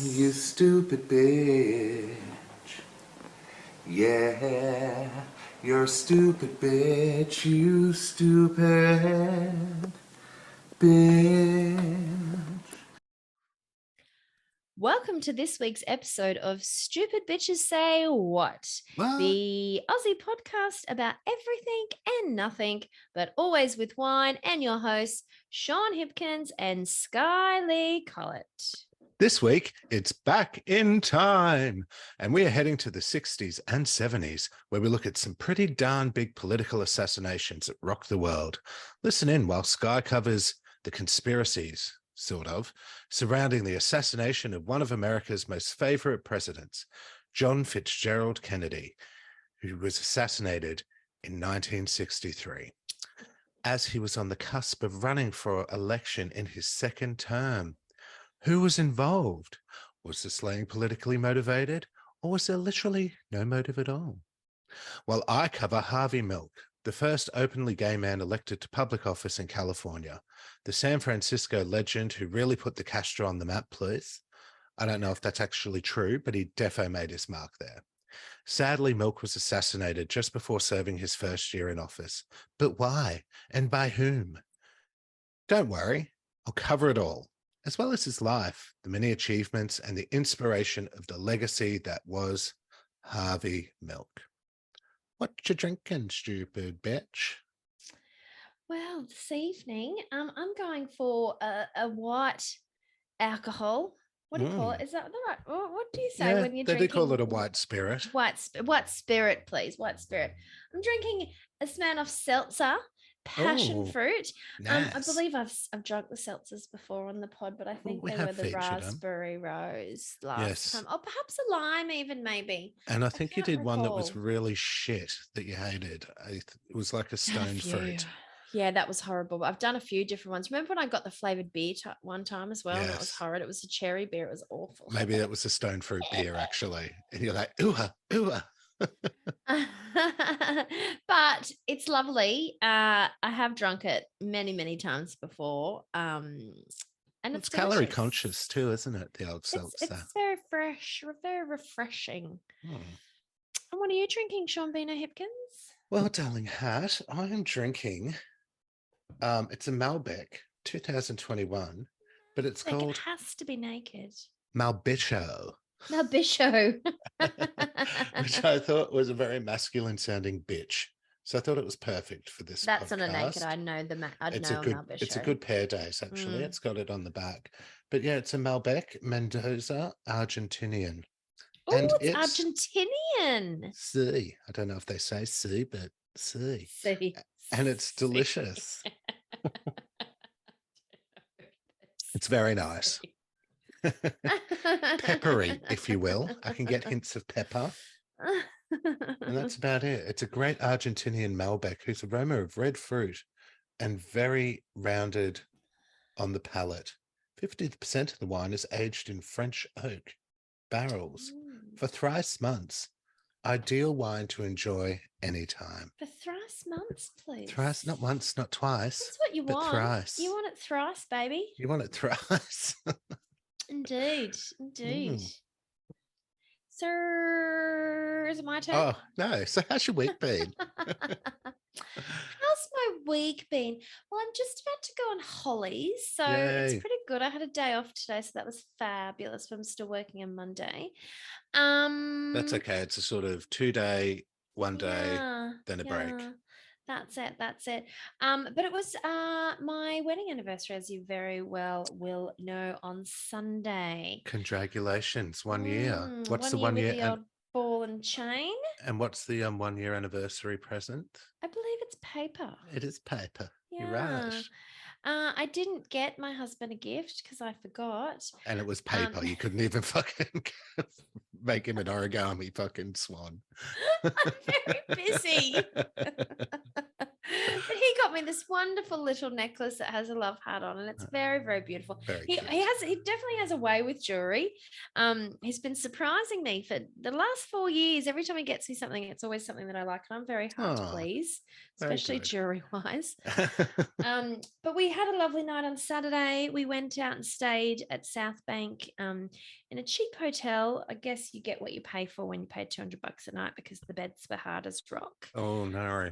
You stupid bitch. Yeah, you're a stupid bitch. You stupid bitch. Welcome to this week's episode of Stupid Bitches Say What, What? the Aussie podcast about everything and nothing, but always with wine, and your hosts, Sean Hipkins and Skye Lee Collett. This week, it's back in time, and we are heading to the 60s and 70s, where we look at some pretty darn big political assassinations that rocked the world. Listen in while Skye covers the conspiracies, sort of, surrounding the assassination of one of America's most favorite presidents, John Fitzgerald Kennedy, who was assassinated in 1963, as he was on the cusp of running for election in his second term. Who was involved? Was the slaying politically motivated, or was there literally no motive at all? Well, I cover Harvey Milk, the first openly gay man elected to public office in California, the San Francisco legend who really put the Castro on the map, please. I don't know if that's actually true, but he defo made his mark there. Sadly, Milk was assassinated just before serving his first year in office. But why? And by whom? Don't worry, I'll cover it all, as well as his life, the many achievements, and the inspiration of the legacy that was Harvey Milk. What you drinking, stupid bitch? Well, this evening, I'm going for a white alcohol. What do you call it? Is that the right? What do you say when you're they drinking? do call it a white spirit. White spirit, please. White spirit. I'm drinking a Smirnoff seltzer, passion fruit. Nice. I believe I've drunk the seltzers before on the pod, but I think we they have were the featured 'em. raspberry rose last Yes. time. Oh, perhaps a lime even, maybe. And I think you can't did one that was recall. really shit that you hated. It was like a Done a stone few. fruit. Yeah, that was horrible. I've done a few different ones. Remember when I got the flavored beer one time as well? And that was Yes. horrid. It was a cherry beer. It was awful. Maybe that was a stone fruit beer, actually. And you're like, ooh. But it's lovely. I have drunk it many, many times before. And It's it's calorie delicious. conscious too, isn't it? The old seltzer. It's very fresh, very refreshing. Hmm. And what are you drinking, Sean Bino Hipkins? Well, darling Hat, I am drinking. It's a Malbec 2021, but it's called. It has to be naked. Malbicho. Malbicho. Which I thought was a very masculine sounding bitch. So I thought it was perfect for this. That's podcast. on a naked. I know the. It's a good pair days, actually. It's got it on the back. But yeah, it's a Malbec Mendoza Argentinian. Oh, it's Argentinian. See, I don't know if they say see, but see. And it's delicious. It's very nice. Peppery, if you will. I can get hints of pepper. And that's about it. It's a great Argentinian Malbec whose aroma of red fruit and very rounded on the palate. 50% of the wine is aged in French oak barrels for thrice months. Ideal wine to enjoy anytime. For thrice months, please. Thrice, not once, not twice. That's what you want. Thrice. You want it thrice, baby. You want it thrice. Indeed. So, is it my turn? Oh, no. So how's your week been? How's my week been? Well, I'm just about to go on Hollies, so Yay. It's pretty good. I had a day off today, so that was fabulous. But I'm still working on Monday. That's okay. It's a sort of 2-day, 1 day, then a break. That's it. But it was my wedding anniversary, as you very well will know, on Sunday. Congratulations, 1 year. What's the 1 year with the old ball and chain? And what's the 1 year anniversary present? I believe it's paper. It is paper. Yeah. You're right. I didn't get my husband a gift because I forgot. And it was paper. You couldn't even fucking make him an origami fucking swan. I'm very busy. But he got me this wonderful little necklace that has a love heart on, and it's very, very beautiful. He definitely has a way with jewelry. He's been surprising me for the last 4 years. Every time he gets me something, it's always something that I like, and I'm very hard to please. especially jury-wise. But we had a lovely night on Saturday. We went out and stayed at South Bank in a cheap hotel. I guess you get what you pay for when you pay $200 a night because the beds were hard as rock. Oh, no.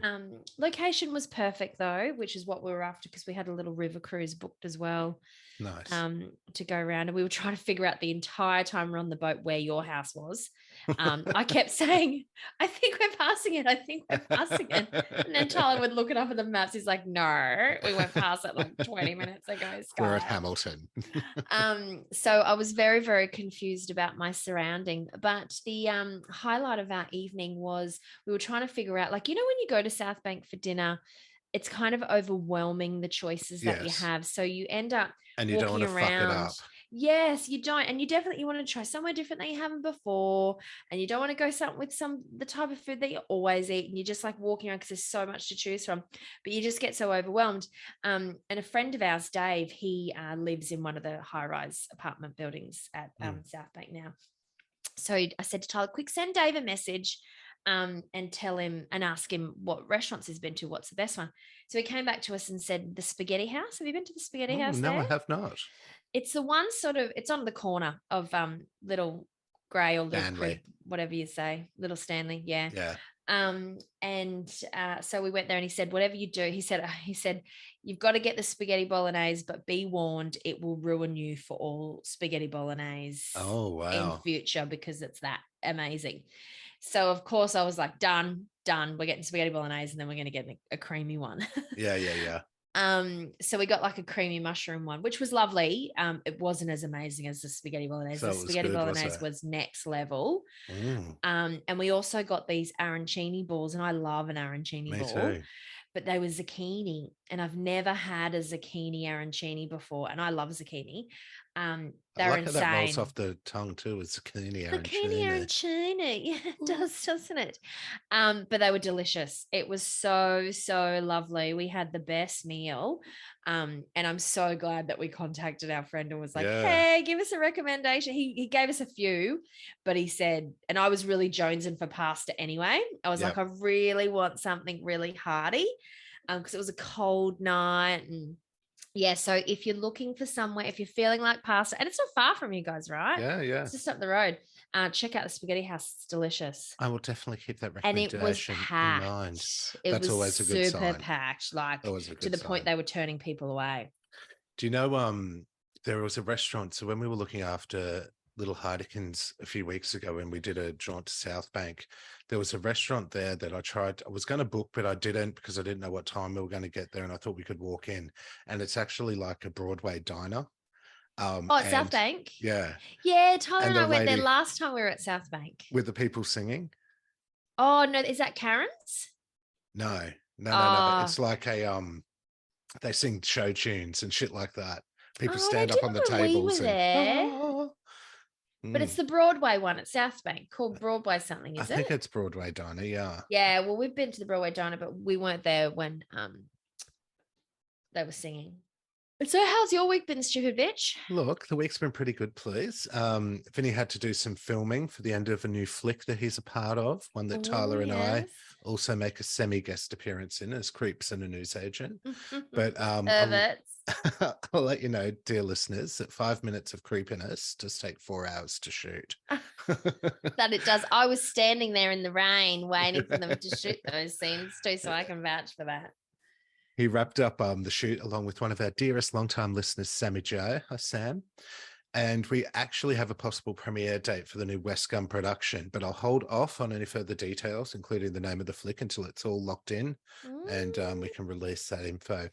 Location was perfect though, which is what we were after because we had a little river cruise booked as well. Nice. To go around, and we were trying to figure out the entire time we're on the boat where your house was. I kept saying, I think we're passing it. I think we're passing it. And then Tyler would look it up at the maps. He's like, no, we went past it like 20 minutes ago. Skye. We're at Hamilton. So I was very, very confused about my surrounding. But the highlight of our evening was we were trying to figure out, like, when you go to South Bank for dinner, it's kind of overwhelming the choices that you have. So you end up and you don't want to fuck it up. Yes, you don't. And you want to try somewhere different that you haven't before. And you don't want to go with the type of food that you always eat. And you're just like walking around because there's so much to choose from. But you just get so overwhelmed. And a friend of ours, Dave, he lives in one of the high-rise apartment buildings at South Bank now. So I said to Tyler, quick, send Dave a message and tell him and ask him what restaurants he's been to, what's the best one. So he came back to us and said, the Spaghetti House. Have you been to the Spaghetti House? No, I have not. It's the one it's on the corner of Little Grey or Little Crib, whatever you say, Little Stanley. Yeah. So we went there and he said, whatever you do, he said, you've got to get the spaghetti bolognese, but be warned, it will ruin you for all spaghetti bolognese in future because it's that amazing. So of course I was like, done. We're getting spaghetti bolognese and then we're going to get a creamy one. Yeah. So we got like a creamy mushroom one, which was lovely. It wasn't as amazing as the spaghetti bolognese. So the spaghetti bolognese was next level. And we also got these arancini balls, and I love an arancini ball. Too. But they were zucchini, and I've never had a zucchini arancini before, and I love zucchini. They're like insane. How that rolls off the tongue too, with zucchini arancini. Zucchini arancini, yeah, it does, doesn't it? But they were delicious. It was so lovely. We had the best meal, and I'm so glad that we contacted our friend and was like, "Hey, give us a recommendation." He gave us a few, but he said, and I was really jonesing for pasta anyway. I was like, I really want something really hearty, because it was a cold night and. Yeah, so if you're looking for somewhere, if you're feeling like pasta, and it's not far from you guys, right? Yeah. It's just up the road. Check out the Spaghetti House. It's delicious. I will definitely keep that recommendation and it was packed. in mind. It That's was always a good sign. Super packed, like to the point they were turning people away. Do you know, there was a restaurant, so when we were looking after Little Heideken's a few weeks ago when we did a jaunt to South Bank, there was a restaurant there that I was going to book, but I didn't because I didn't know what time we were going to get there, and I thought we could walk in, and it's actually like a Broadway diner. At South Bank? Yeah. Yeah, Tyler and I went there last time we were at South Bank. With the people singing? Oh, no, is that Karen's? No. It's like they sing show tunes and shit like that. People stand up on the tables. But it's the Broadway one at South Bank called Broadway something, is it? I think it's Broadway Diner, yeah. Yeah, well, we've been to the Broadway Diner, but we weren't there when they were singing. So how's your week been, stupid bitch? Look, the week's been pretty good, please. Vinny had to do some filming for the end of a new flick that he's a part of, one that Tyler and I also make a semi-guest appearance in as creeps and a newsagent. But I'll let you know, dear listeners, that 5 minutes of creepiness does take 4 hours to shoot. That it does. I was standing there in the rain waiting for them to shoot those scenes too, so I can vouch for that. He wrapped up the shoot along with one of our dearest longtime listeners, Sammy Joe. Hi, Sam. And we actually have a possible premiere date for the new West Gum production, but I'll hold off on any further details, including the name of the flick, until it's all locked in and we can release that info.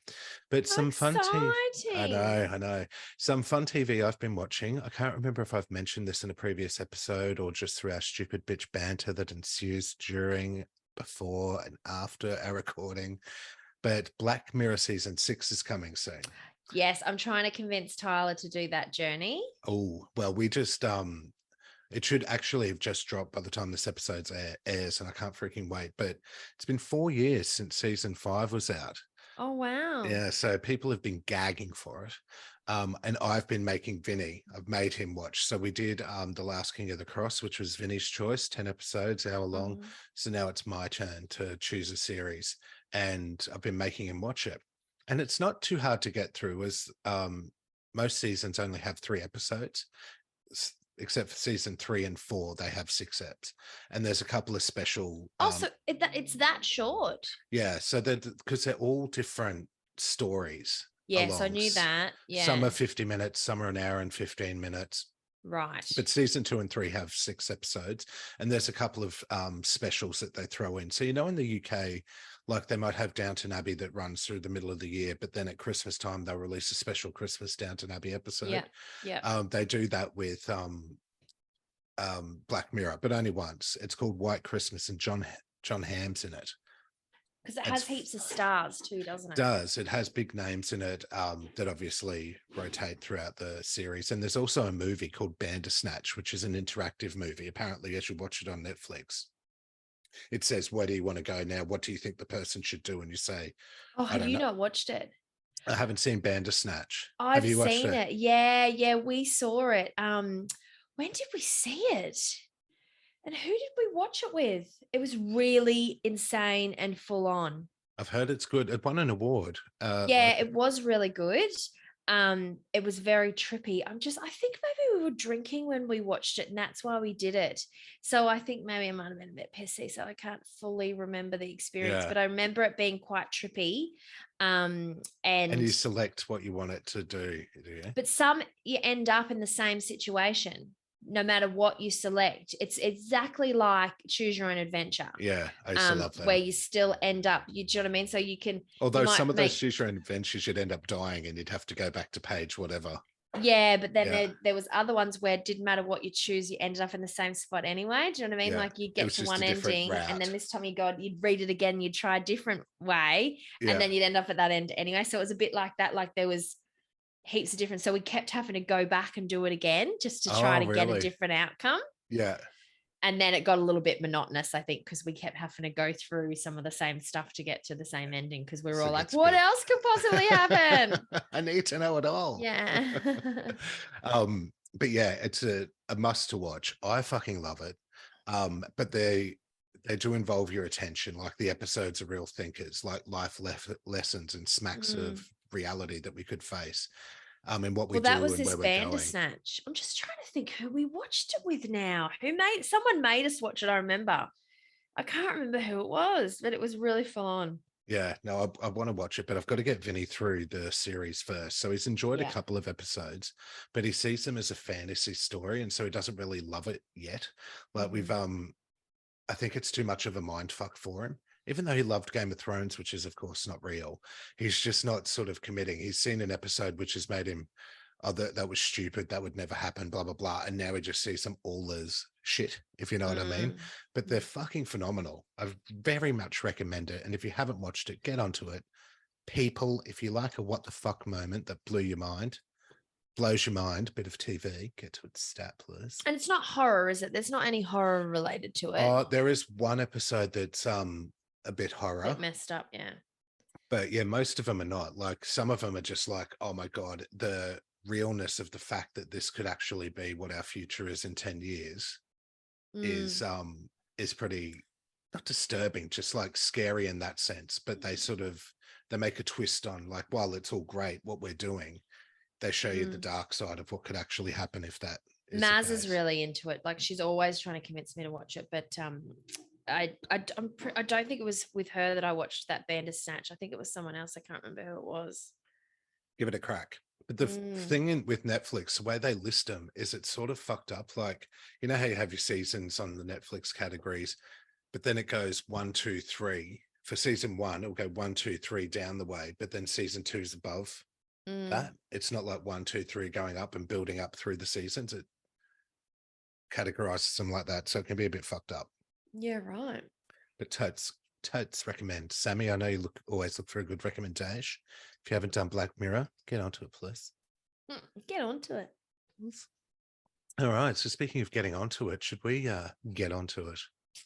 But some fun TV. I know. Some fun TV I've been watching. I can't remember if I've mentioned this in a previous episode or just through our stupid bitch banter that ensues during, before, and after our recording. But Black Mirror season 6 is coming soon. Yes, I'm trying to convince Tyler to do that journey. Oh, well, we just, it should actually have just dropped by the time this episode airs, and I can't freaking wait. But it's been 4 years since season 5 was out. Oh, wow. Yeah, so people have been gagging for it. And I've been making Vinny. I've made him watch. So we did The Last King of the Cross, which was Vinny's choice, 10 episodes, hour long. So now it's my turn to choose a series. and I've been making him watch it. And it's not too hard to get through, as most seasons only have 3 episodes, except for season 3 and 4, they have 6 eps. And there's a couple of special. Also, it's that short. Yeah, so because they're all different stories. Yes, I knew that. Yeah. Some are 50 minutes, some are an hour and 15 minutes. Right. But season 2 and 3 have 6 episodes, and there's a couple of specials that they throw in. So, in the UK, like they might have Downton Abbey that runs through the middle of the year, but then at Christmas time, they'll release a special Christmas Downton Abbey episode. Yeah. Yeah. They do that with Black Mirror, but only once. It's called White Christmas, and John Hamm's in it. Because it has heaps of stars too, doesn't it? It has big names in it that obviously rotate throughout the series. And there's also a movie called Bandersnatch, which is an interactive movie. Apparently, you should watch it on Netflix. It says, where do you want to go now? What do you think the person should do? And you say, oh, have you not watched it? I haven't seen Bandersnatch. I've seen it. Yeah, we saw it. When did we see it? And who did we watch it with? It was really insane and full on. I've heard it's good. It won an award. It was really good. It was very trippy. I think maybe we were drinking when we watched it, and that's why we did it. So I think maybe I might have been a bit pissy, so I can't fully remember the experience, but I remember it being quite trippy. And you select what you want it to do. Yeah? But some you end up in the same situation. No matter what you select, it's exactly like Choose Your Own Adventure. Yeah, I used to love that. Where you still end up, do you know what I mean? So you can. Although some of those Choose Your Own Adventures, you'd end up dying and you'd have to go back to page whatever. Yeah, but then there was other ones where it didn't matter what you choose, you ended up in the same spot anyway. Do you know what I mean? Yeah. Like you get to one ending, and then this time you'd read it again, you'd try a different way, and then you'd end up at that end anyway. So it was a bit like that. Like there was heaps of different, so we kept having to go back and do it again just to try to get a different outcome. Yeah. And then it got a little bit monotonous, I think, because we kept having to go through some of the same stuff to get to the same ending, because we were all like, what else could possibly happen? I need to know it all. Yeah. But yeah, it's a must to watch. I fucking love it. But they do involve your attention. Like the episodes are real thinkers, like life lessons and smacks of reality that we could face. And what we do that was and this where we're Bandersnatch. I'm just trying to think who we watched it with now. Someone made us watch it, I remember. I can't remember who it was, but it was really full on. Yeah, no, I want to watch it, but I've got to get Vinny through the series first. So he's enjoyed a couple of episodes, but he sees them as a fantasy story, and so he doesn't really love it yet. Like I think it's too much of a mind fuck for him. Even though he loved Game of Thrones, which is, of course, not real, he's just not sort of committing. He's seen an episode which has made him, oh, that was stupid. That would never happen, blah, blah, blah. And now he just sees some all as shit, if you know what I mean. But they're fucking phenomenal. I very much recommend it. And if you haven't watched it, get onto it. People, if you like a what the fuck moment that blows your mind, bit of TV, get to its stat, please. And it's not horror, is it? There's not any horror related to it. Oh, there is one episode that's a bit horror. A bit messed up, yeah. But yeah, most of them are not. Like some of them are just like, oh my God, the realness of the fact that this could actually be what our future is in 10 years is pretty, not disturbing, just like scary in that sense. But they make a twist on, like, while it's all great what we're doing, they show you the dark side of what could actually happen if that is Maz is really into it. Like she's always trying to convince me to watch it, but I don't think it was with her that I watched that Bandersnatch. I think it was someone else. I can't remember who it was. Give it a crack. But the thing with Netflix, the way they list them is it's sort of fucked up. Like, you know how you have your seasons on the Netflix categories, but then it goes 1, 2, 3. For season 1, it'll go 1, 2, 3 down the way, but then season 2 is above that. It's not like 1, 2, 3 going up and building up through the seasons. It categorizes them like that, so it can be a bit fucked up. Yeah, right. But totes recommend. Sammy, I know you always look for a good recommendation. If you haven't done Black Mirror, get onto it, please. Get onto it. All right. So speaking of getting onto it, should we get onto it?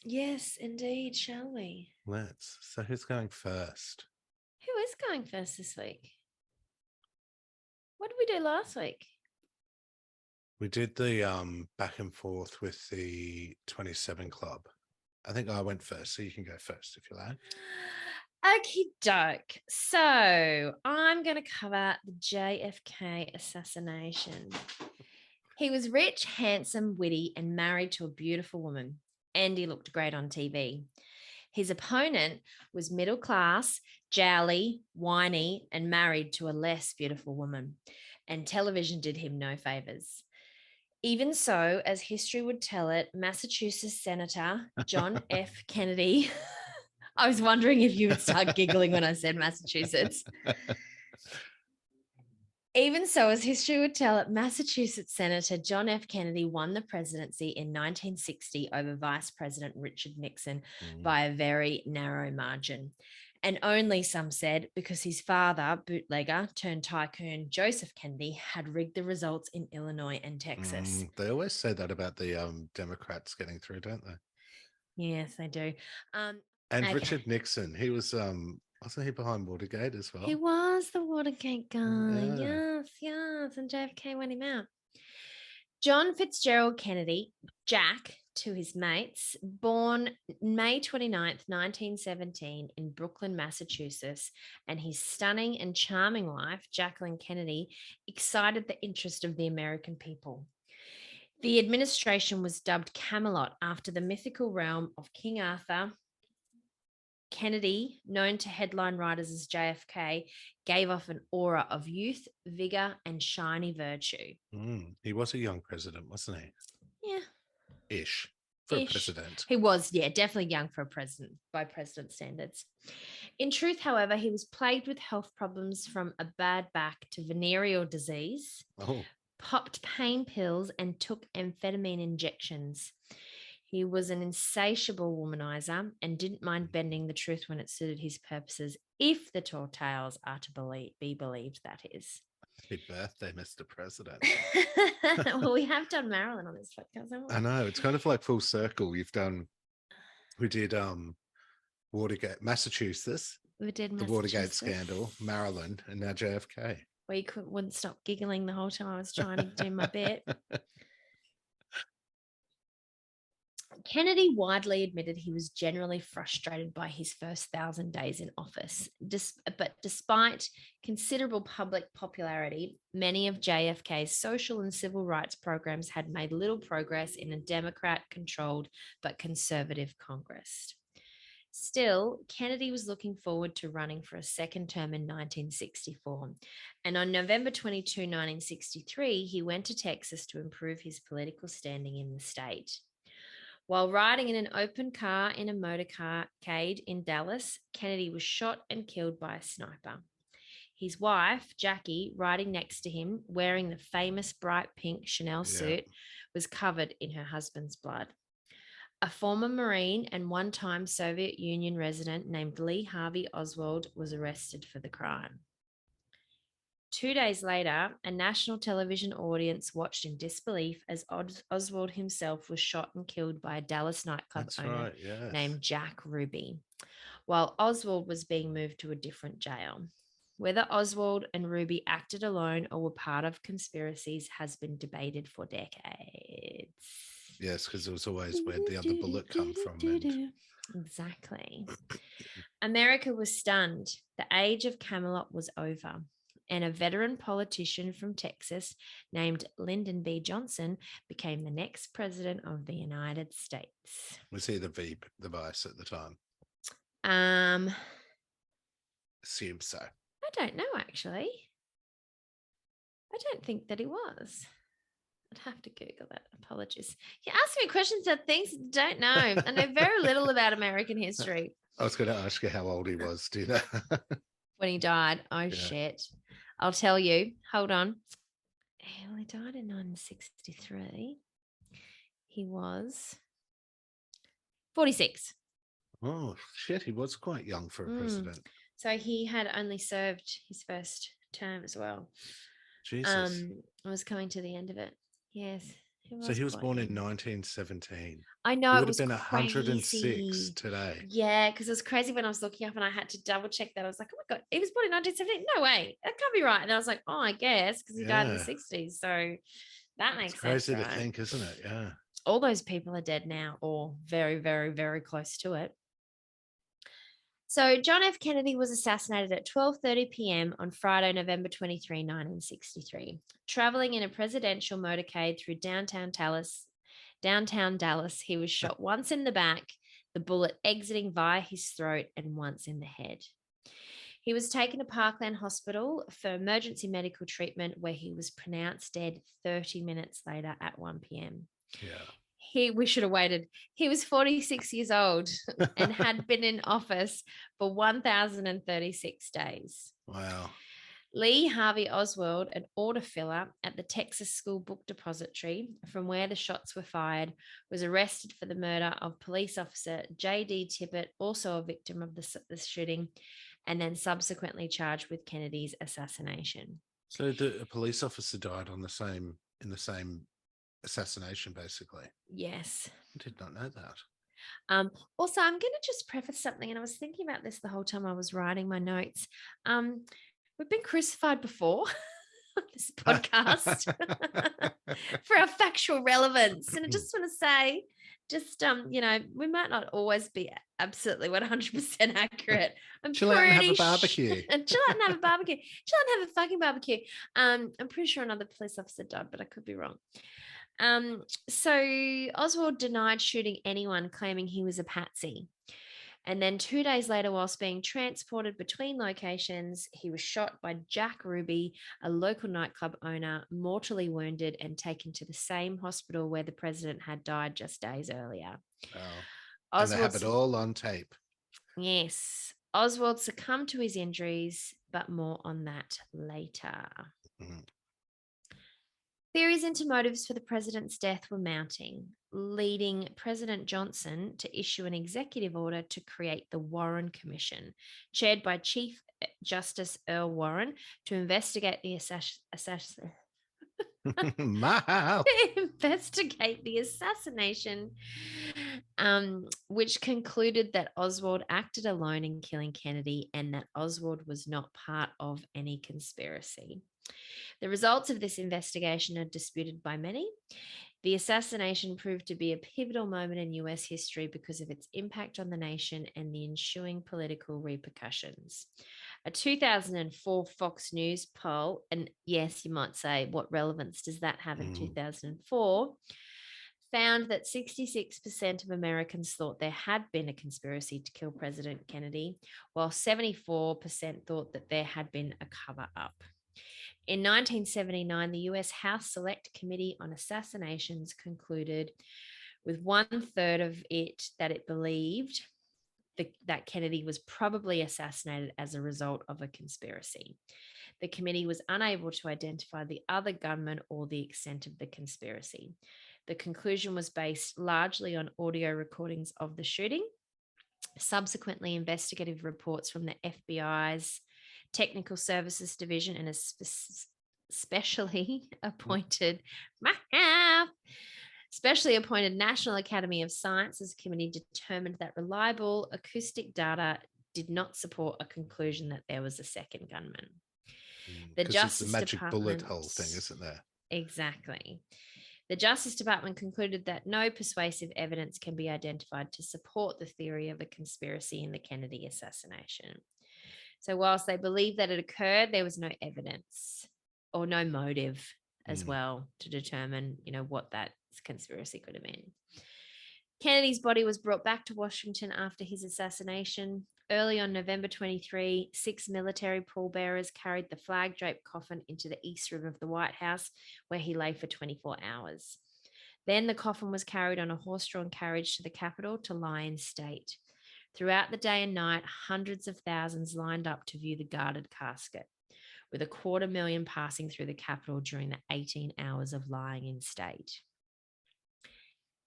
Yes, indeed. Shall we? Let's. So who's going first? Who is going first this week? What did we do last week? We did the back and forth with the 27 Club. I think I went first, so you can go first if you like. Okie doke. So I'm going to cover the JFK assassination. He was rich, handsome, witty, and married to a beautiful woman. And he looked great on TV. His opponent was middle class, jowly, whiny, and married to a less beautiful woman. And television did him no favors. Even so, as history would tell it, Massachusetts Senator John F. Kennedy. I was wondering if you would start giggling when I said Massachusetts. Even so, as history would tell it, Massachusetts Senator John F. Kennedy won the presidency in 1960 over Vice President Richard Nixon by a very narrow margin. And only, some said, because his father, bootlegger turned tycoon Joseph Kennedy, had rigged the results in Illinois and Texas. They always say that about the Democrats getting through, don't they? Yes, they do. And okay. Richard Nixon, he was wasn't he behind Watergate as well? He was the Watergate guy. Yes. And JFK went him out. John Fitzgerald Kennedy, Jack to his mates, born May 29th, 1917 in Brooklyn, Massachusetts, and his stunning and charming wife, Jacqueline Kennedy, excited the interest of the American people. The administration was dubbed Camelot after the mythical realm of King Arthur. Kennedy, known to headline writers as JFK, gave off an aura of youth, vigor, and shiny virtue. He was a young president, wasn't he? Yeah. Ish. For a president. He was, definitely young for a president by president standards. In truth, however, he was plagued with health problems from a bad back to venereal disease, popped pain pills, and took amphetamine injections. He was an insatiable womanizer and didn't mind bending the truth when it suited his purposes, if the tall tales are to be believed, that is. Happy birthday, Mr. President. Well, we have done Marilyn on this podcast, haven't we? I know. It's kind of like full circle. We did Watergate, Massachusetts. We did the Watergate scandal, Maryland, and now JFK. Well, you wouldn't stop giggling the whole time I was trying to do my bit. Kennedy widely admitted he was generally frustrated by his first 1,000 days in office. But despite considerable public popularity, many of JFK's social and civil rights programs had made little progress in a Democrat-controlled but conservative Congress. Still, Kennedy was looking forward to running for a second term in 1964. And on November 22, 1963, he went to Texas to improve his political standing in the state. While riding in an open car in a motorcade in Dallas, Kennedy was shot and killed by a sniper. His wife, Jackie, riding next to him, wearing the famous bright pink Chanel suit, was covered in her husband's blood. A former Marine and one-time Soviet Union resident named Lee Harvey Oswald was arrested for the crime. 2 days later, a national television audience watched in disbelief as Oswald himself was shot and killed by a Dallas nightclub owner named Jack Ruby, while Oswald was being moved to a different jail. Whether Oswald and Ruby acted alone or were part of conspiracies has been debated for decades. Yes, because it was always where the other bullet come from. Exactly. America was stunned. The age of Camelot was over. And a veteran politician from Texas named Lyndon B. Johnson became the next president of the United States. Was he the vice at the time? Assume so. I don't know, actually. I don't think that he was. I'd have to Google that. Apologies. You ask me questions about things I don't know. I know very little about American history. I was going to ask you how old he was. Do you know? When he died. Oh, shit. I'll tell you. Hold on. Well, he died in 1963. He was 46. Oh, shit. He was quite young for a president. So he had only served his first term as well. Jesus. I was coming to the end of it. Yes. So he was born in 1917. I know. He would have been 106 crazy today. Yeah, because it was crazy when I was looking up and I had to double check that. I was like, oh my God, he was born in 1917. No way. That can't be right. And I was like, oh, I guess, because he died in the 60s. So that makes sense. Crazy to think, isn't it? Yeah. All those people are dead now or very, very, very close to it. So John F. Kennedy was assassinated at 12:30 p.m. on Friday, November 23, 1963. Traveling in a presidential motorcade through downtown Dallas, he was shot once in the back, the bullet exiting via his throat, and once in the head. He was taken to Parkland Hospital for emergency medical treatment, where he was pronounced dead 30 minutes later at 1 p.m. Yeah. We should have waited. He was 46 years old and had been in office for 1,036 days. Wow. Lee Harvey Oswald, an order filler at the Texas School Book Depository, from where the shots were fired, was arrested for the murder of police officer J.D. Tippit, also a victim of the shooting, and then subsequently charged with Kennedy's assassination. So a police officer died in the same assassination, basically. Yes. I did not know that. Also, I'm going to just preface something, and I was thinking about this the whole time I was writing my notes. We've been crucified before on this podcast for our factual relevance. And I just want to say, we might not always be absolutely 100% accurate. Chill out and have a barbecue. Chill out and have a barbecue. Chill out and have a fucking barbecue. I'm pretty sure another police officer died, but I could be wrong. So Oswald denied shooting anyone, claiming he was a patsy. And then 2 days later, whilst being transported between locations, he was shot by Jack Ruby, a local nightclub owner, mortally wounded and taken to the same hospital where the president had died just days earlier. Oh. And they have it all on tape. Yes. Oswald succumbed to his injuries, but more on that later. Mm-hmm. Theories into motives for the president's death were mounting, leading President Johnson to issue an executive order to create the Warren Commission, chaired by Chief Justice Earl Warren, to investigate the assassination, which concluded that Oswald acted alone in killing Kennedy and that Oswald was not part of any conspiracy. The results of this investigation are disputed by many. The assassination proved to be a pivotal moment in US history because of its impact on the nation and the ensuing political repercussions. A 2004 Fox News poll, and yes, you might say, what relevance does that have in 2004, found that 66% of Americans thought there had been a conspiracy to kill President Kennedy, while 74% thought that there had been a cover-up. In 1979, the US House Select Committee on Assassinations concluded with 1/3 of it that it believed that Kennedy was probably assassinated as a result of a conspiracy. The committee was unable to identify the other gunman or the extent of the conspiracy. The conclusion was based largely on audio recordings of the shooting. Subsequently, investigative reports from the FBI's Technical Services Division and a specially appointed National Academy of Sciences committee determined that reliable acoustic data did not support a conclusion that there was a second gunman. The Justice it's the magic Department, bullet hole thing, isn't there? Exactly. The Justice Department concluded that no persuasive evidence can be identified to support the theory of a conspiracy in the Kennedy assassination. So whilst they believed that it occurred, there was no evidence or no motive as well to determine, what that conspiracy could have been. Kennedy's body was brought back to Washington after his assassination. Early on November 23, 6 military pallbearers carried the flag-draped coffin into the East Room of the White House, where he lay for 24 hours. Then the coffin was carried on a horse-drawn carriage to the Capitol to lie in state. Throughout the day and night, hundreds of thousands lined up to view the guarded casket, with 250,000 passing through the Capitol during the 18 hours of lying in state.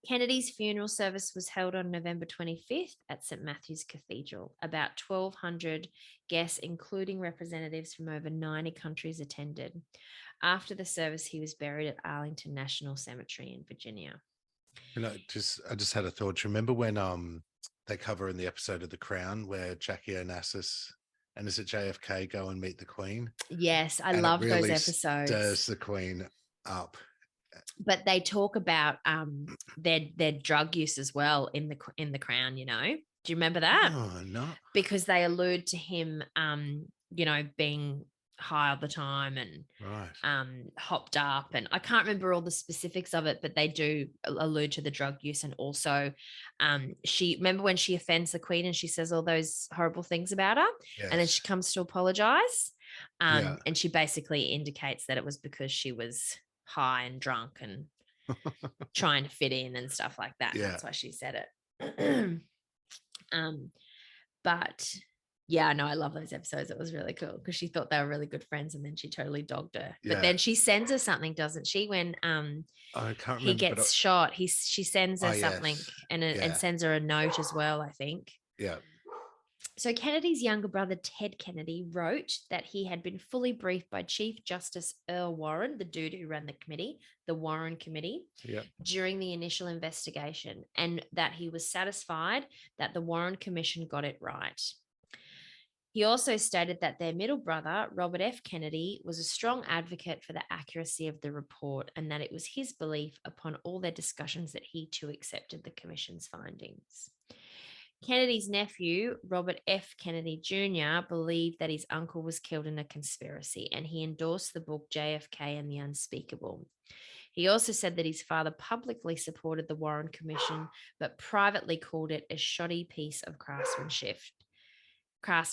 Kennedy's funeral service was held on November 25th at St. Matthew's Cathedral. About 1,200 guests, including representatives from over 90 countries, attended. After the service, he was buried at Arlington National Cemetery in Virginia. I just had a thought. Do you remember when they cover in the episode of The Crown where Jackie Onassis and is it JFK go and meet the Queen? Yes, I love those episodes. Stirs the Queen up. But they talk about their drug use as well in the Crown. Do you Do you remember that? Oh, no. Because they allude to him, being high all the time and Right. hopped up. And I can't remember all the specifics of it, but they do allude to the drug use. And also remember when she offends the queen and she says all those horrible things about her, Yes. and then she comes to apologize. Yeah. And she basically indicates that it was because she was high and drunk and trying to fit in and stuff like that. Yeah. That's why she said it. But yeah, no, I love those episodes. It was really cool because she thought they were really good friends, and then she totally dogged her. Yeah. But then she sends her something, doesn't she? When I can't he remember. gets shot, she sends her something, Yes. and sends her a note as well, I think. Yeah. So Kennedy's younger brother, Ted Kennedy, wrote that he had been fully briefed by Chief Justice Earl Warren, the dude who ran the committee, the Warren Committee, during the initial investigation, and that he was satisfied that the Warren Commission got it right. He also stated that their middle brother, Robert F. Kennedy, was a strong advocate for the accuracy of the report, and that it was his belief upon all their discussions that he too accepted the commission's findings. Kennedy's nephew, Robert F. Kennedy Jr., believed that his uncle was killed in a conspiracy, and he endorsed the book JFK and the Unspeakable. He also said that his father publicly supported the Warren Commission, but privately called it a shoddy piece of craftsmanship. How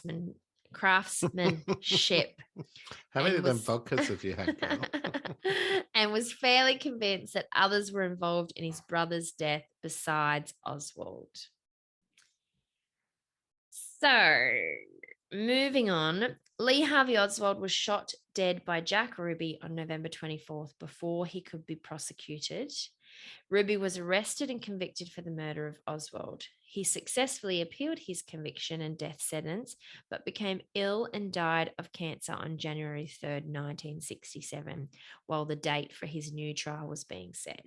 many of them vodkas have you had, girl? And was fairly convinced that others were involved in his brother's death besides Oswald. So, moving on, Lee Harvey Oswald was shot dead by Jack Ruby on November 24th before he could be prosecuted. Ruby was arrested and convicted for the murder of Oswald. He successfully appealed his conviction and death sentence, but became ill and died of cancer on January 3rd, 1967, while the date for his new trial was being set.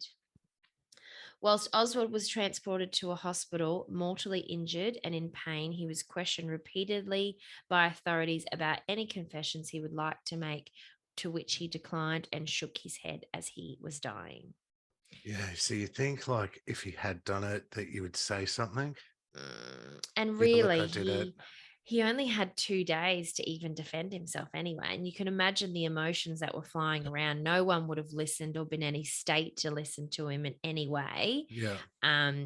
Whilst Oswald was transported to a hospital, mortally injured and in pain, he was questioned repeatedly by authorities about any confessions he would like to make, to which he declined and shook his head as he was dying. Yeah, so you think like if he had done it that you would say something? And really, he only had 2 days to even defend himself anyway. And you can imagine the emotions that were flying around. No one would have listened or been in any state to listen to him in any way. Yeah.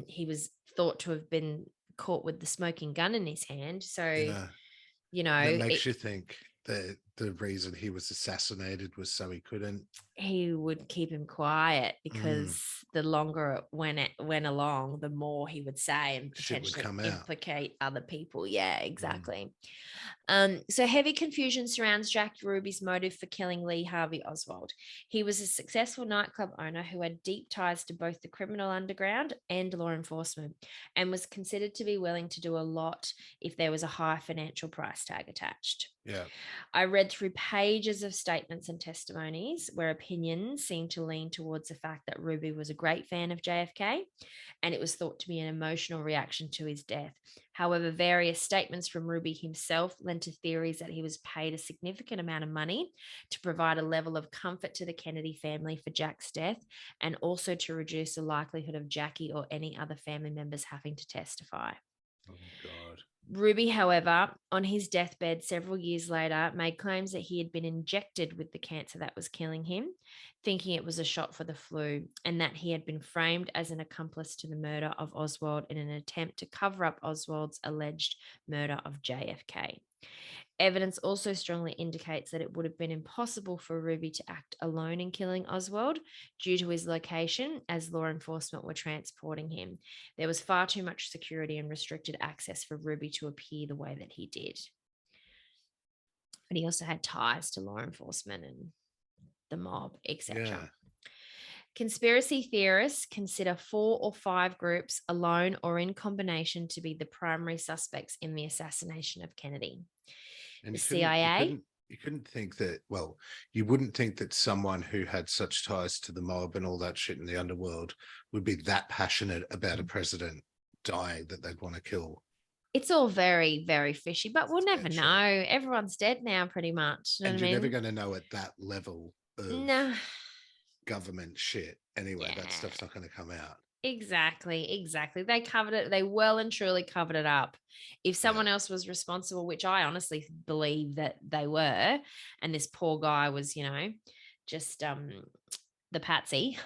He was thought to have been caught with the smoking gun in his hand. So, it makes you think that the reason he was assassinated was so he would keep him quiet, because the longer it went along, the more he would say and potentially implicate other people. Yeah, exactly. So heavy confusion surrounds Jack Ruby's motive for killing Lee Harvey Oswald. He was a successful nightclub owner who had deep ties to both the criminal underground and law enforcement, and was considered to be willing to do a lot if there was a high financial price tag attached. Yeah. I read through pages of statements and testimonies where opinions seemed to lean towards the fact that Ruby was a great fan of JFK, and it was thought to be an emotional reaction to his death. However, various statements from Ruby himself lent to theories that he was paid a significant amount of money to provide a level of comfort to the Kennedy family for Jack's death, and also to reduce the likelihood of Jackie or any other family members having to testify. Oh, God. Ruby, however, on his deathbed several years later, made claims that he had been injected with the cancer that was killing him, thinking it was a shot for the flu, and that he had been framed as an accomplice to the murder of Oswald in an attempt to cover up Oswald's alleged murder of JFK. Evidence also strongly indicates that it would have been impossible for Ruby to act alone in killing Oswald due to his location, as law enforcement were transporting him. There was far too much security and restricted access for Ruby to appear the way that he did. But he also had ties to law enforcement and the mob, etc. Yeah. Conspiracy theorists consider 4 or 5 groups alone or in combination to be the primary suspects in the assassination of Kennedy. And the CIA. You couldn't think that, well, you wouldn't think that someone who had such ties to the mob and all that shit in the underworld would be that passionate about a president dying that they'd want to kill. It's all very, very fishy, but we'll never know. Everyone's dead now, pretty much. And you're never going to know at that level. No. government shit anyway. Yeah. That stuff's not going to come out. Exactly. They covered it. They well and truly covered it up. If someone else was responsible, which I honestly believe that they were, and this poor guy was, just the patsy,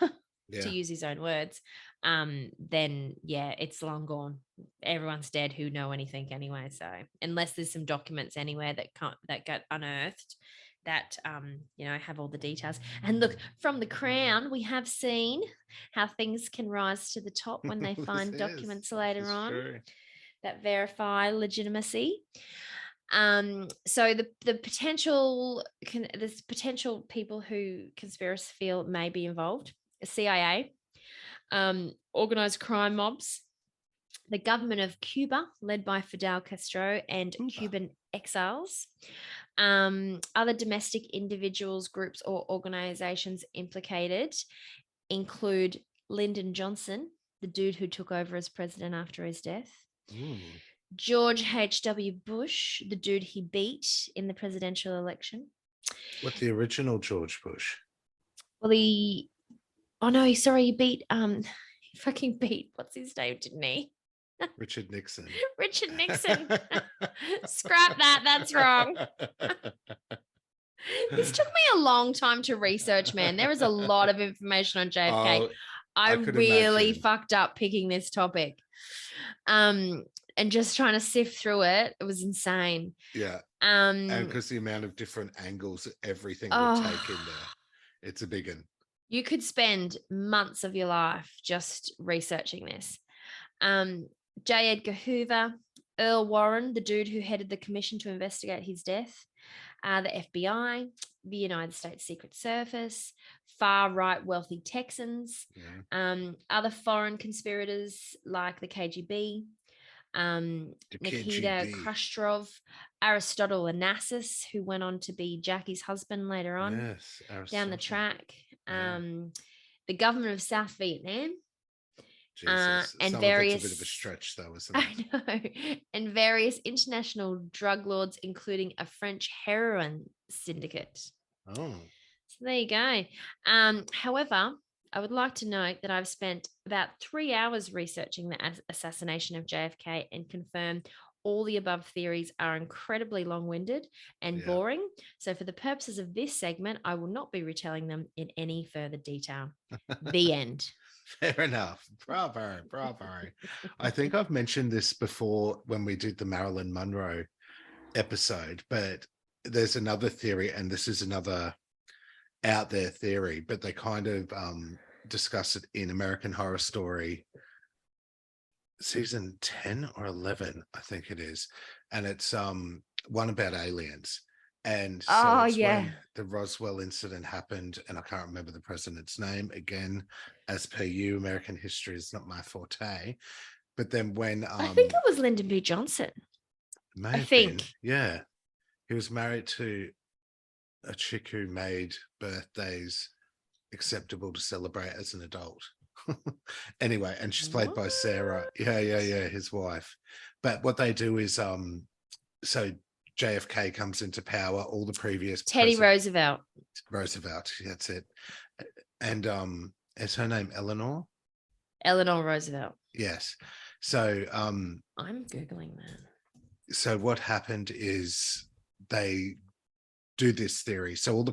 to use his own words, then it's long gone. Everyone's dead who know anything anyway. So unless there's some documents anywhere that got unearthed that have all the details. And look, from the Crown, we have seen how things can rise to the top when they find documents later on that verify legitimacy. So the potential there's potential people who conspiracy feel may be involved: CIA, organized crime mobs, the government of Cuba, led by Fidel Castro, and Cuban exiles. Other domestic individuals, groups, or organizations implicated include Lyndon Johnson, the dude who took over as president after his death. George H.W. Bush, the dude he beat in the presidential election. What, the original George Bush? Well, he beat, he fucking beat, what's his name, didn't he? Richard Nixon. Richard Nixon. Scrap that. That's wrong. This took me a long time to research, man. There is a lot of information on JFK. Oh, I really fucked up picking this topic. And just trying to sift through it. It was insane. Yeah. And because the amount of different angles everything would take in there. It's a big one. You could spend months of your life just researching this. J. Edgar Hoover, Earl Warren, the dude who headed the commission to investigate his death, the FBI, the United States Secret Service, far-right wealthy Texans, other foreign conspirators like the KGB, Nikita Khrushchev, Aristotle Onassis, who went on to be Jackie's husband later on down the track, the government of South Vietnam, Jesus. And various, a bit of a stretch, though, isn't it? I know. And various international drug lords, including a French heroin syndicate. Oh. So there you go. However, I would like to note that I've spent about 3 hours researching the assassination of JFK and confirm all the above theories are incredibly long-winded and boring. So for the purposes of this segment, I will not be retelling them in any further detail. The end. Fair enough. Bravo. I think I've mentioned this before when we did the Marilyn Monroe episode, but there's another theory, and this is another out there theory, but they kind of discuss it in American Horror Story season 10 or 11, I think it is. And it's one about aliens. And so when the Roswell incident happened, and I can't remember the president's name, again, as per you, American history is not my forte. But then when I think it was Lyndon B. Johnson. I think. Yeah. He was married to a chick who made birthdays acceptable to celebrate as an adult. Anyway, and she's played by Sarah. Yeah, his wife. But what they do is so JFK comes into power, all the previous Roosevelt, that's it. And is her name Eleanor Roosevelt? Yes. So I'm googling that. So what happened is they do this theory. So all the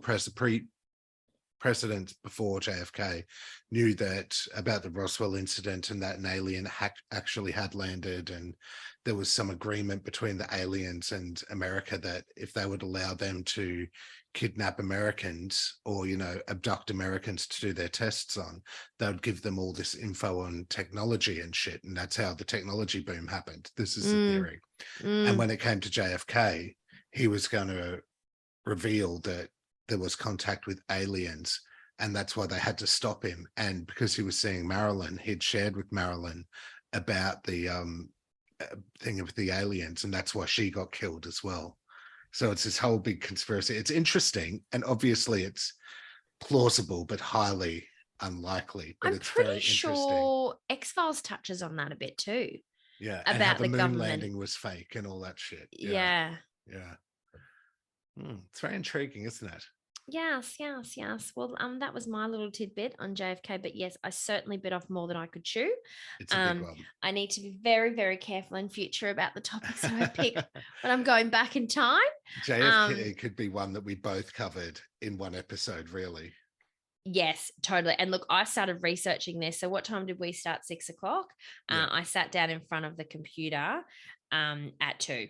presidents before JFK knew that about the Roswell incident, and that an alien actually had landed, and there was some agreement between the aliens and America that if they would allow them to kidnap Americans or, abduct Americans to do their tests on, they would give them all this info on technology and shit. And that's how the technology boom happened. This is the theory. And when it came to JFK, he was going to reveal that there was contact with aliens, and that's why they had to stop him. And because he was seeing Marilyn, he'd shared with Marilyn about the thing of the aliens, and that's why she got killed as well. So it's this whole big conspiracy. It's interesting, and obviously it's plausible but highly unlikely. But it's very interesting. I'm pretty sure X-Files touches on that a bit too. Yeah, about and how the moon government landing was fake and all that shit. Yeah. It's very intriguing, isn't it? Yes, yes, yes. Well, that was my little tidbit on JFK, but yes, I certainly bit off more than I could chew. It's a big one. I need to be very, very careful in future about the topics that I pick when I'm going back in time. JFK could be one that we both covered in one episode, really. Yes, totally. And look, I started researching this. So what time did we start? 6 o'clock. Yeah. I sat down in front of the computer at 2.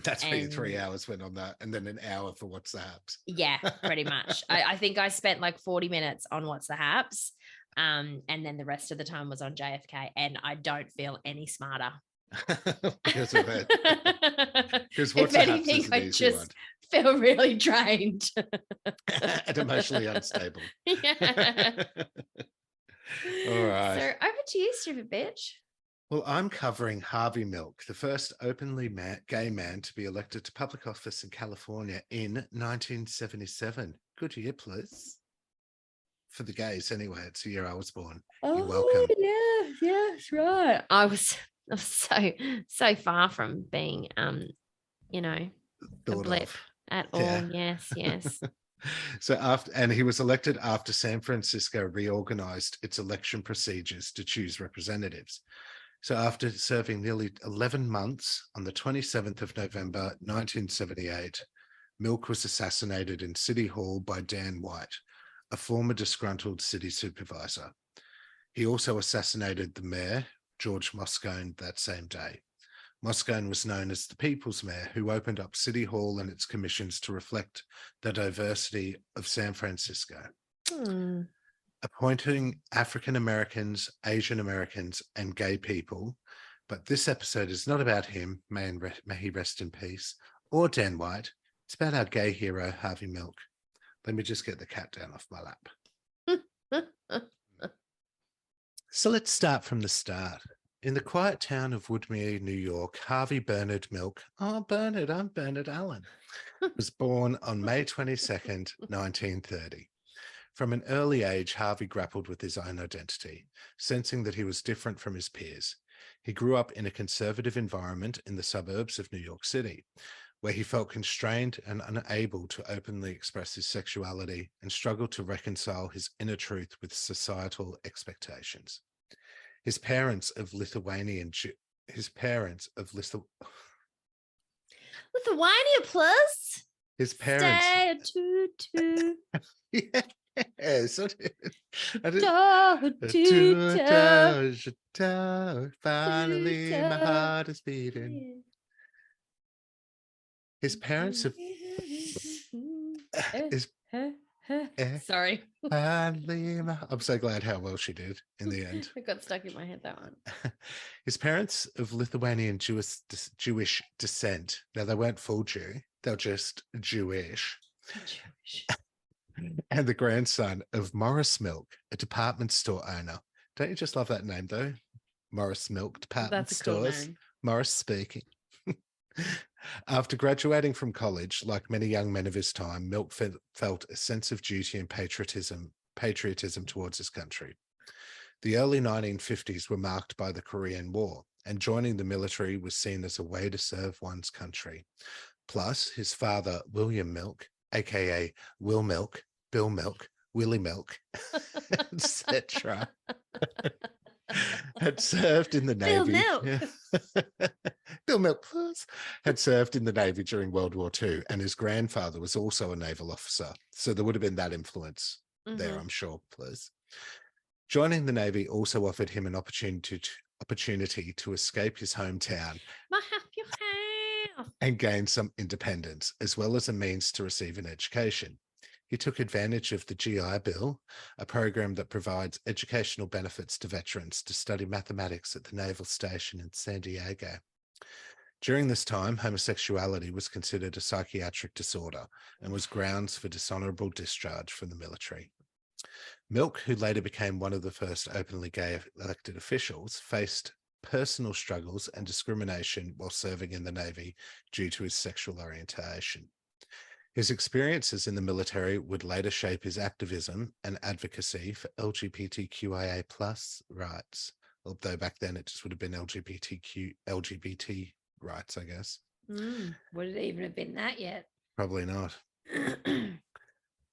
That's where your 3 hours went on that, and then an hour for WhatsApps. Yeah, pretty much. I think I spent like 40 minutes on WhatsApps, and then the rest of the time was on JFK, and I don't feel any smarter because of it. Because if anything, I just feel really drained and emotionally unstable. Yeah. All right. So over to you, stupid bitch. Well, I'm covering Harvey Milk, the first openly gay man to be elected to public office in California in 1977. Good year, please. For the gays, anyway. It's the year I was born. You're welcome. Yeah, yes, right. I was so far from being, a blip at all. Yeah. Yes. So he was elected after San Francisco reorganized its election procedures to choose representatives. So after serving nearly 11 months, on the 27th of November, 1978, Milk was assassinated in City Hall by Dan White, a former disgruntled city supervisor. He also assassinated the mayor, George Moscone, that same day. Moscone was known as the People's Mayor, who opened up City Hall and its commissions to reflect the diversity of San Francisco. Appointing African Americans, Asian Americans, and gay people. But this episode is not about him, may he rest in peace, or Dan White. It's about our gay hero, Harvey Milk. Let me just get the cat down off my lap. So let's start from the start. In the quiet town of Woodmere, New York, Harvey Bernard Milk, I'm Bernard Allen, was born on May 22nd, 1930. From an early age, Harvey grappled with his own identity, sensing that he was different from his peers. He grew up in a conservative environment in the suburbs of New York City, where he felt constrained and unable to openly express his sexuality and struggled to reconcile his inner truth with societal expectations. His parents of Lithuania plus. His parents. Stay a Yeah. So finally my heart is beating. His parents have sorry. I'm so glad how well she did in the end. It got stuck in my head, that one. His parents of Lithuanian Jewish descent. Now, they weren't full Jew, they were just Jewish. And the grandson of Morris Milk, a department store owner. Don't you just love that name, though? Morris Milk Department Stores. Cool name. Morris speaking. After graduating from college, like many young men of his time, Milk felt a sense of duty and patriotism towards his country. The early 1950s were marked by the Korean War, and joining the military was seen as a way to serve one's country. Plus, his father, William Milk, aka Will Milk, Bill Milk, Willie Milk, etc., had served in the Navy. Bill Milk. Bill Milk had served in the Navy during World War II, and his grandfather was also a naval officer. So there would have been that influence there, I'm sure, please. Joining the Navy also offered him an opportunity to escape his hometown and gain some independence, as well as a means to receive an education. He took advantage of the GI Bill, a program that provides educational benefits to veterans to study mathematics at the Naval Station in San Diego. During this time, homosexuality was considered a psychiatric disorder and was grounds for dishonorable discharge from the military. Milk, who later became one of the first openly gay elected officials, faced personal struggles and discrimination while serving in the Navy due to his sexual orientation. His experiences in the military would later shape his activism and advocacy for LGBTQIA+ rights, although back then it just would have been LGBT rights, I guess. Would it even have been that yet? Probably not.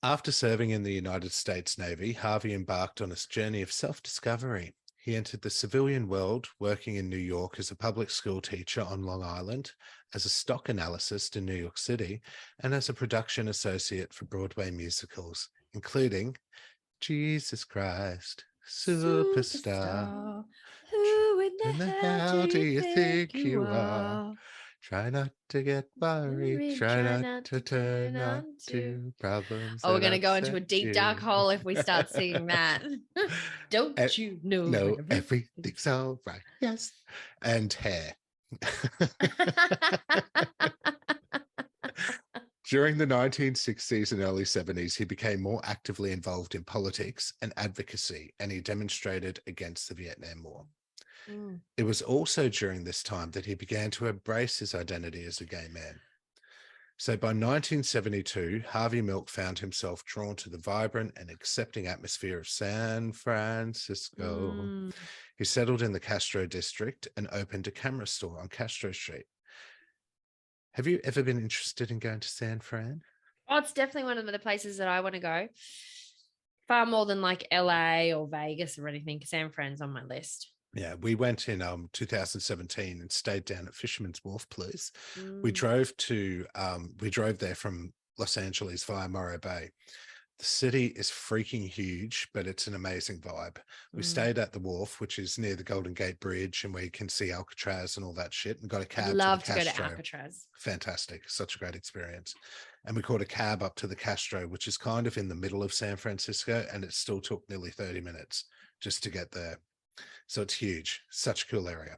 After serving in the United States Navy, Harvey embarked on a journey of self-discovery. He entered the civilian world, working in New York as a public school teacher on Long Island, as a stock analyst in New York City, and as a production associate for Broadway musicals, including Jesus Christ, Superstar. Who in In the the hell hell do you think you are? Try not to get worried. Try Try not not to to turn turn on on to problems Oh, we're that going to go into upset a deep, dark you. hole if we start singing that. Eh, Don't you know no, everything's everything's all right. Yes. And hair. During the 1960s and early 70s, he became more actively involved in politics and advocacy, and he demonstrated against the Vietnam War. Mm. It was also during this time that he began to embrace his identity as a gay man. So by 1972, Harvey Milk found himself drawn to the vibrant and accepting atmosphere of San Francisco. Mm. He settled in the Castro district and opened a camera store on Castro Street. Have you ever been interested in going to San Fran? Oh, it's definitely one of the places that I want to go. Far more than like LA or Vegas or anything. San Fran's on my list. Yeah, we went in 2017 and stayed down at Fisherman's Wharf, please. We Mm. drove there from Los Angeles via Morro Bay. The city is freaking huge, but it's an amazing vibe. We stayed at the wharf, which is near the Golden Gate Bridge, and where you can see Alcatraz and all that shit, and got a cab Love to to the go to Castro. Alcatraz. Fantastic. Such a great experience. And we caught a cab up to the Castro, which is kind of in the middle of San Francisco, and it still took nearly 30 minutes just to get there. So it's huge. Such a cool area.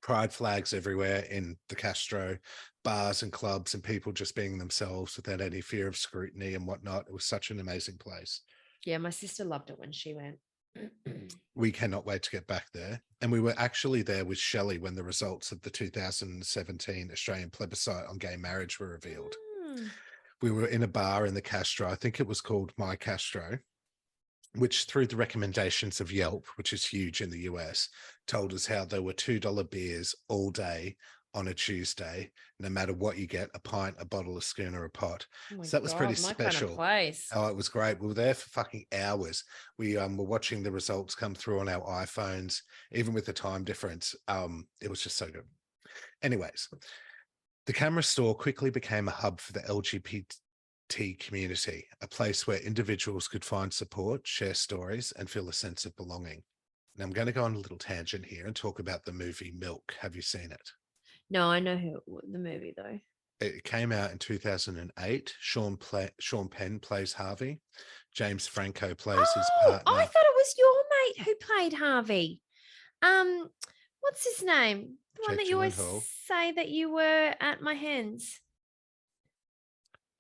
Pride flags everywhere in the Castro, bars and clubs, and people just being themselves without any fear of scrutiny and whatnot. It was such an amazing place. Yeah, my sister loved it when she went. We cannot wait to get back there. And we were actually there with Shelley when the results of the 2017 Australian plebiscite on gay marriage were revealed. We were in a bar in the Castro. I think it was called My Castro, which through the recommendations of Yelp, which is huge in the US, told us how there were $2 beers all day on a Tuesday, no matter what you get, a pint, a bottle, a schooner, a pot. Oh So that was pretty my special. kind of place. Oh, it was great. We were there for fucking hours. We were watching the results come through on our iPhones, even with the time difference. It was just so good. Anyways, the camera store quickly became a hub for the LGBT community, a place where individuals could find support, share stories, and feel a sense of belonging. Now, I'm going to go on a little tangent here and talk about the movie Milk. Have you seen it? No, I know the movie though. It came out in 2008. Sean Penn plays Harvey. James Franco plays his partner. I thought it was your mate who played Harvey. What's his name? The one Jake that you always Gyllenhaal. say that you were at my hands.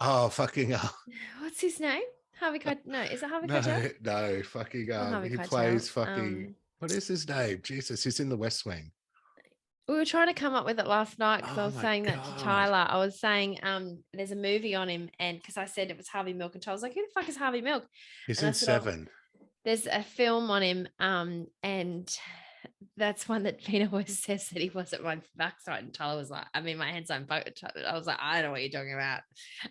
Oh, fucking hell. What's his name? Harvey Keitel? No, is it Harvey No, Keitel? no, fucking Harvey he Keitel. plays fucking what is his name? Jesus, he's in the West Wing. We were trying to come up with it last night because I was saying that to Tyler. I was saying there's a movie on him, and because I said it was Harvey Milk, and Tyler's like, who the fuck is Harvey Milk? He's and in Seven. There's a film on him, and that's one that Pina always says that he was at my backside, and Tyler was like, I mean, my hands on both. I was like, I don't know what you're talking about,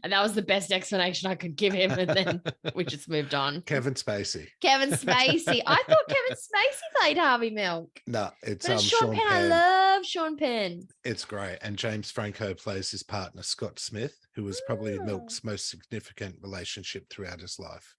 and that was the best explanation I could give him, and then we just moved on. Kevin Spacey. Kevin Spacey. I thought Kevin Spacey played Harvey Milk. No, it's Sean Penn. I love Sean Penn. It's great, and James Franco plays his partner Scott Smith, who was probably Milk's most significant relationship throughout his life.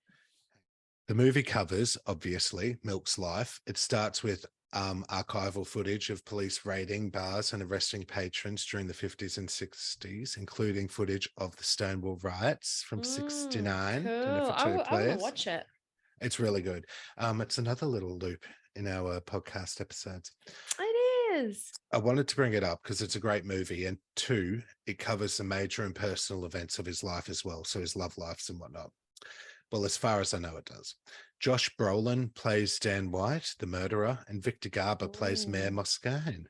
The movie covers, obviously, Milk's life. It starts with archival footage of police raiding bars and arresting patrons during the 50s and 60s, including footage of the Stonewall riots from 69. Cool. I want to watch it. It's really good. It's another little loop in our podcast episodes. It is. I wanted to bring it up because it's a great movie, and two, it covers the major and personal events of his life as well, so his love lives and whatnot. Well, as far as I know, it does. Josh Brolin plays Dan White, the murderer, and Victor Garber plays Mayor Moscone.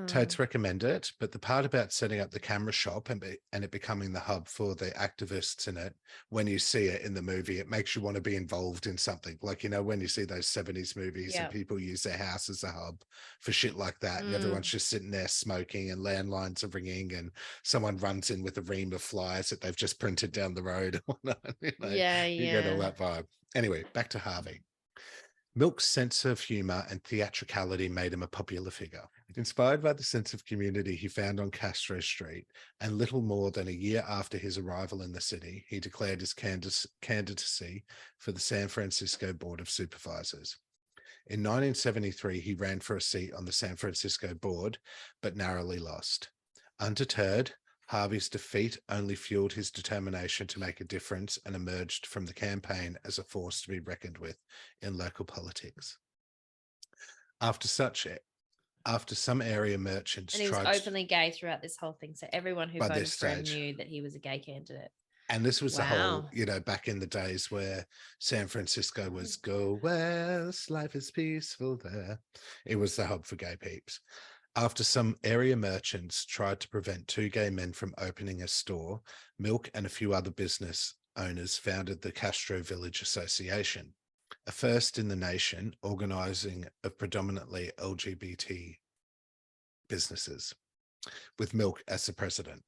Totes recommend it, but the part about setting up the camera shop and it becoming the hub for the activists in it, when you see it in the movie, it makes you want to be involved in something. Like, you know, when you see those 70s movies and people use their house as a hub for shit like that, and everyone's just sitting there smoking and landlines are ringing and someone runs in with a ream of flyers that they've just printed down the road. You know, you get all that vibe. Anyway, back to Harvey. Milk's sense of humour and theatricality made him a popular figure. Inspired by the sense of community he found on Castro Street, and little more than a year after his arrival in the city, he declared his candidacy for the San Francisco Board of Supervisors. In 1973, he ran for a seat on the San Francisco board, but narrowly lost. Undeterred, Harvey's defeat only fueled his determination to make a difference and emerged from the campaign as a force to be reckoned with in local politics. After some area merchants and he was openly gay throughout this whole thing, so everyone who voted for him knew that he was a gay candidate. And this was the whole, you know, back in the days where San Francisco was go west, life is peaceful there. It was the hub for gay peeps. After some area merchants tried to prevent two gay men from opening a store, Milk and a few other business owners founded the Castro Village Association, a first in the nation organizing of predominantly LGBT businesses, with Milk as the president.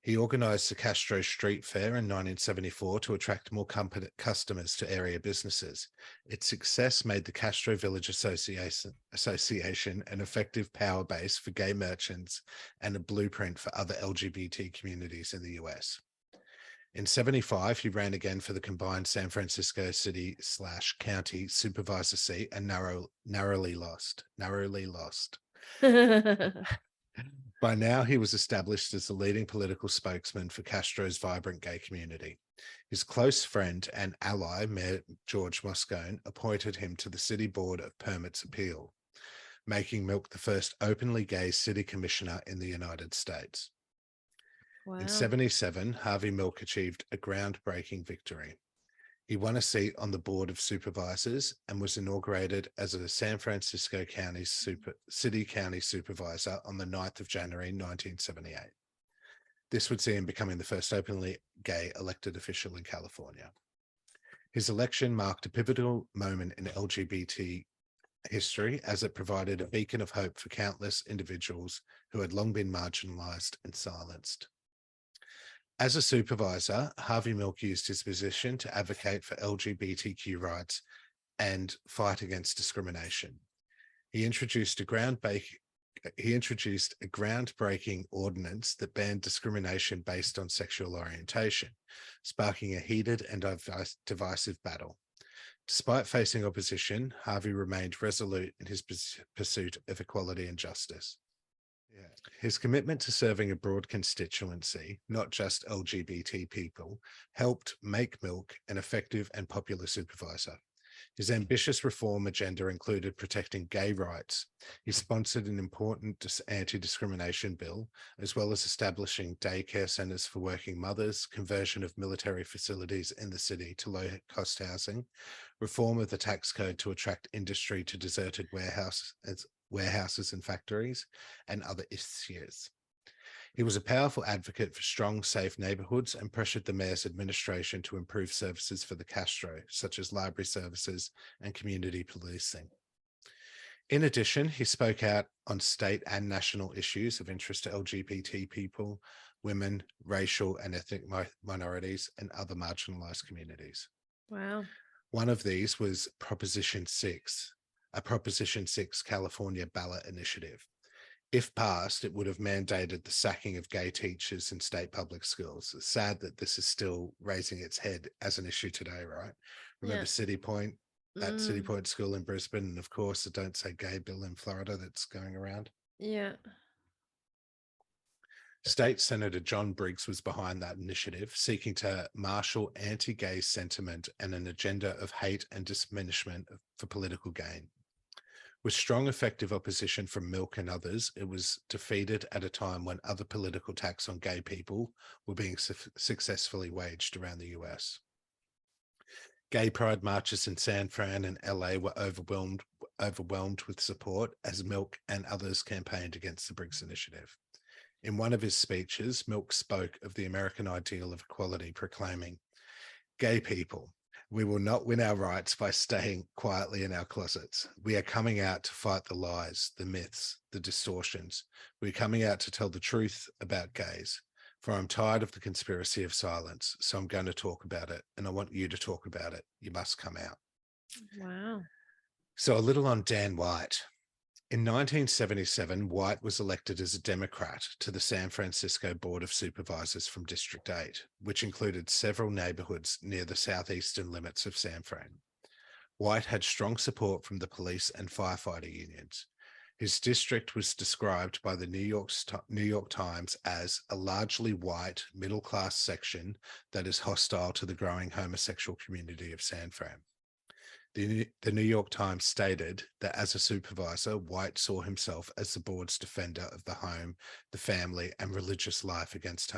He organized the Castro Street Fair in 1974 to attract more customers to area businesses. Its success made the Castro Village Association an effective power base for gay merchants and a blueprint for other LGBT communities in the US. In 1975, he ran again for the combined San Francisco city/county supervisor seat and narrowly lost. By now, he was established as the leading political spokesman for Castro's vibrant gay community. His close friend and ally, Mayor George Moscone, appointed him to the City Board of Permits Appeal, making Milk the first openly gay city commissioner in the United States. Wow. In 1977, Harvey Milk achieved a groundbreaking victory. He won a seat on the Board of Supervisors and was inaugurated as a San Francisco City County Supervisor on the 9th of January, 1978. This would see him becoming the first openly gay elected official in California. His election marked a pivotal moment in LGBT history as it provided a beacon of hope for countless individuals who had long been marginalized and silenced. As a supervisor, Harvey Milk used his position to advocate for LGBTQ rights and fight against discrimination. He introduced a groundbreaking ordinance that banned discrimination based on sexual orientation, sparking a heated and divisive battle. Despite facing opposition, Harvey remained resolute in his pursuit of equality and justice. His commitment to serving a broad constituency, not just LGBT people, helped make Milk an effective and popular supervisor. His ambitious reform agenda included protecting gay rights. He sponsored an important anti-discrimination bill, as well as establishing daycare centers for working mothers, conversion of military facilities in the city to low-cost housing, reform of the tax code to attract industry to deserted warehouses and factories, and other issues. He was a powerful advocate for strong, safe neighborhoods and pressured the mayor's administration to improve services for the Castro, such as library services and community policing. In addition, he spoke out on state and national issues of interest to LGBT people, women, racial and ethnic minorities, and other marginalized communities. Wow. One of these was Proposition 6, a Proposition 6 California ballot initiative. If passed, it would have mandated the sacking of gay teachers in state public schools. It's sad that this is still raising its head as an issue today, right? Remember City Point, that City Point school in Brisbane, and of course the Don't Say Gay bill in Florida that's going around. Yeah. State Senator John Briggs was behind that initiative, seeking to marshal anti-gay sentiment and an agenda of hate and diminishment for political gain. With strong, effective opposition from Milk and others, it was defeated at a time when other political attacks on gay people were being successfully waged around the US. Gay pride marches in San Fran and LA were overwhelmed overwhelmed with support as Milk and others campaigned against the Briggs Initiative. In one of his speeches, Milk spoke of the American ideal of equality, proclaiming, "Gay people, we will not win our rights by staying quietly in our closets. We are coming out to fight the lies, the myths, the distortions. We're coming out to tell the truth about gays. For I'm tired of the conspiracy of silence, so I'm going to talk about it, and I want you to talk about it. You must come out." Wow. So a little on Dan White. In 1977, White was elected as a Democrat to the San Francisco Board of Supervisors from District 8, which included several neighborhoods near the southeastern limits of San Fran. White had strong support from the police and firefighter unions. His district was described by the New York Times as a largely white middle-class section that is hostile to the growing homosexual community of San Fran. The New York Times stated that as a supervisor, White saw himself as the board's defender of the home, the family, and religious life against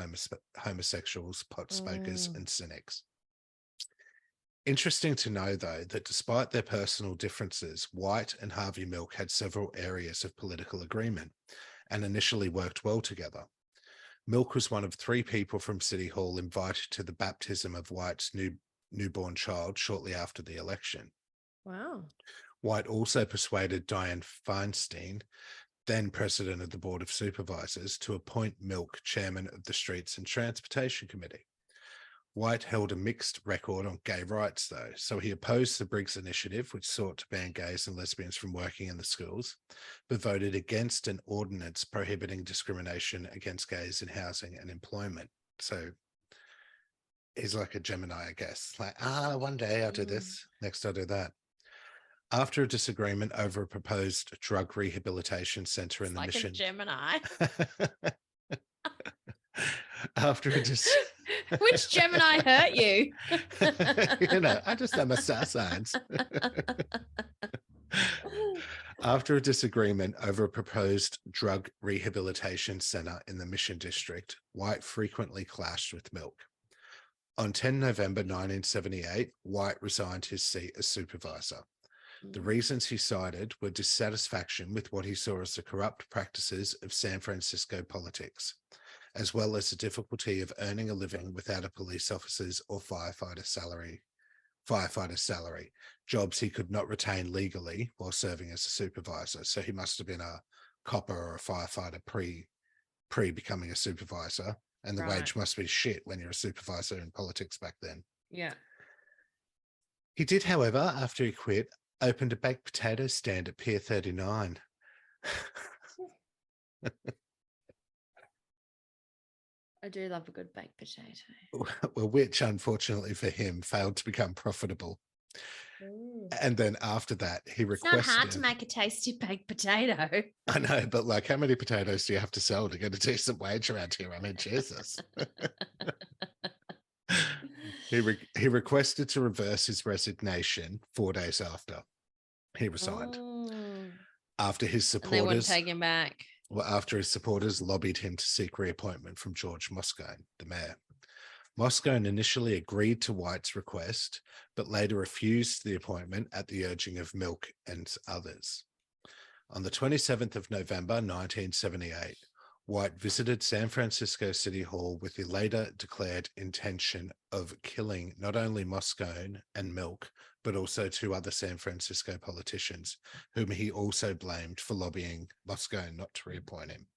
homosexuals, pot smokers, and cynics. Interesting to know, though, that despite their personal differences, White and Harvey Milk had several areas of political agreement and initially worked well together. Milk was one of 3 people from City Hall invited to the baptism of White's newborn child shortly after the election. Wow. White also persuaded Dianne Feinstein, then president of the Board of Supervisors, to appoint Milk chairman of the Streets and Transportation Committee. White held a mixed record on gay rights, though, so he opposed the Briggs Initiative, which sought to ban gays and lesbians from working in the schools, but voted against an ordinance prohibiting discrimination against gays in housing and employment. So he's like a Gemini, I guess. Like, one day I'll do this, next I'll do that. After a disagreement over a proposed drug rehabilitation center in the Mission. A Gemini. Which Gemini hurt you? I just am assassins. After a disagreement over a proposed drug rehabilitation center in the Mission District, White frequently clashed with Milk. On 10 November 1978, White resigned his seat as supervisor. The reasons he cited were dissatisfaction with what he saw as the corrupt practices of San Francisco politics, as well as the difficulty of earning a living without a police officer's or firefighter salary, jobs he could not retain legally while serving as a supervisor. So he must have been a copper or a firefighter pre becoming a supervisor, and the wage must be shit when you're a supervisor in politics back then. Yeah. He did, however, after he quit, opened a baked potato stand at Pier 39. I do love a good baked potato. Well, which, unfortunately for him, failed to become profitable. And then after that, he requested... It's not hard to make a tasty baked potato. I know, but like, how many potatoes do you have to sell to get a decent wage around here? I mean, Jesus. He requested to reverse his resignation 4 days after he resigned. After his supporters... And they wouldn't take him back. Well, after his supporters lobbied him to seek reappointment from George Moscone, the mayor. Moscone initially agreed to White's request, but later refused the appointment at the urging of Milk and others. On the 27th of November, 1978, White visited San Francisco City Hall with the later declared intention of killing not only Moscone and Milk, but also 2 other San Francisco politicians, whom he also blamed for lobbying Moscone not to reappoint him.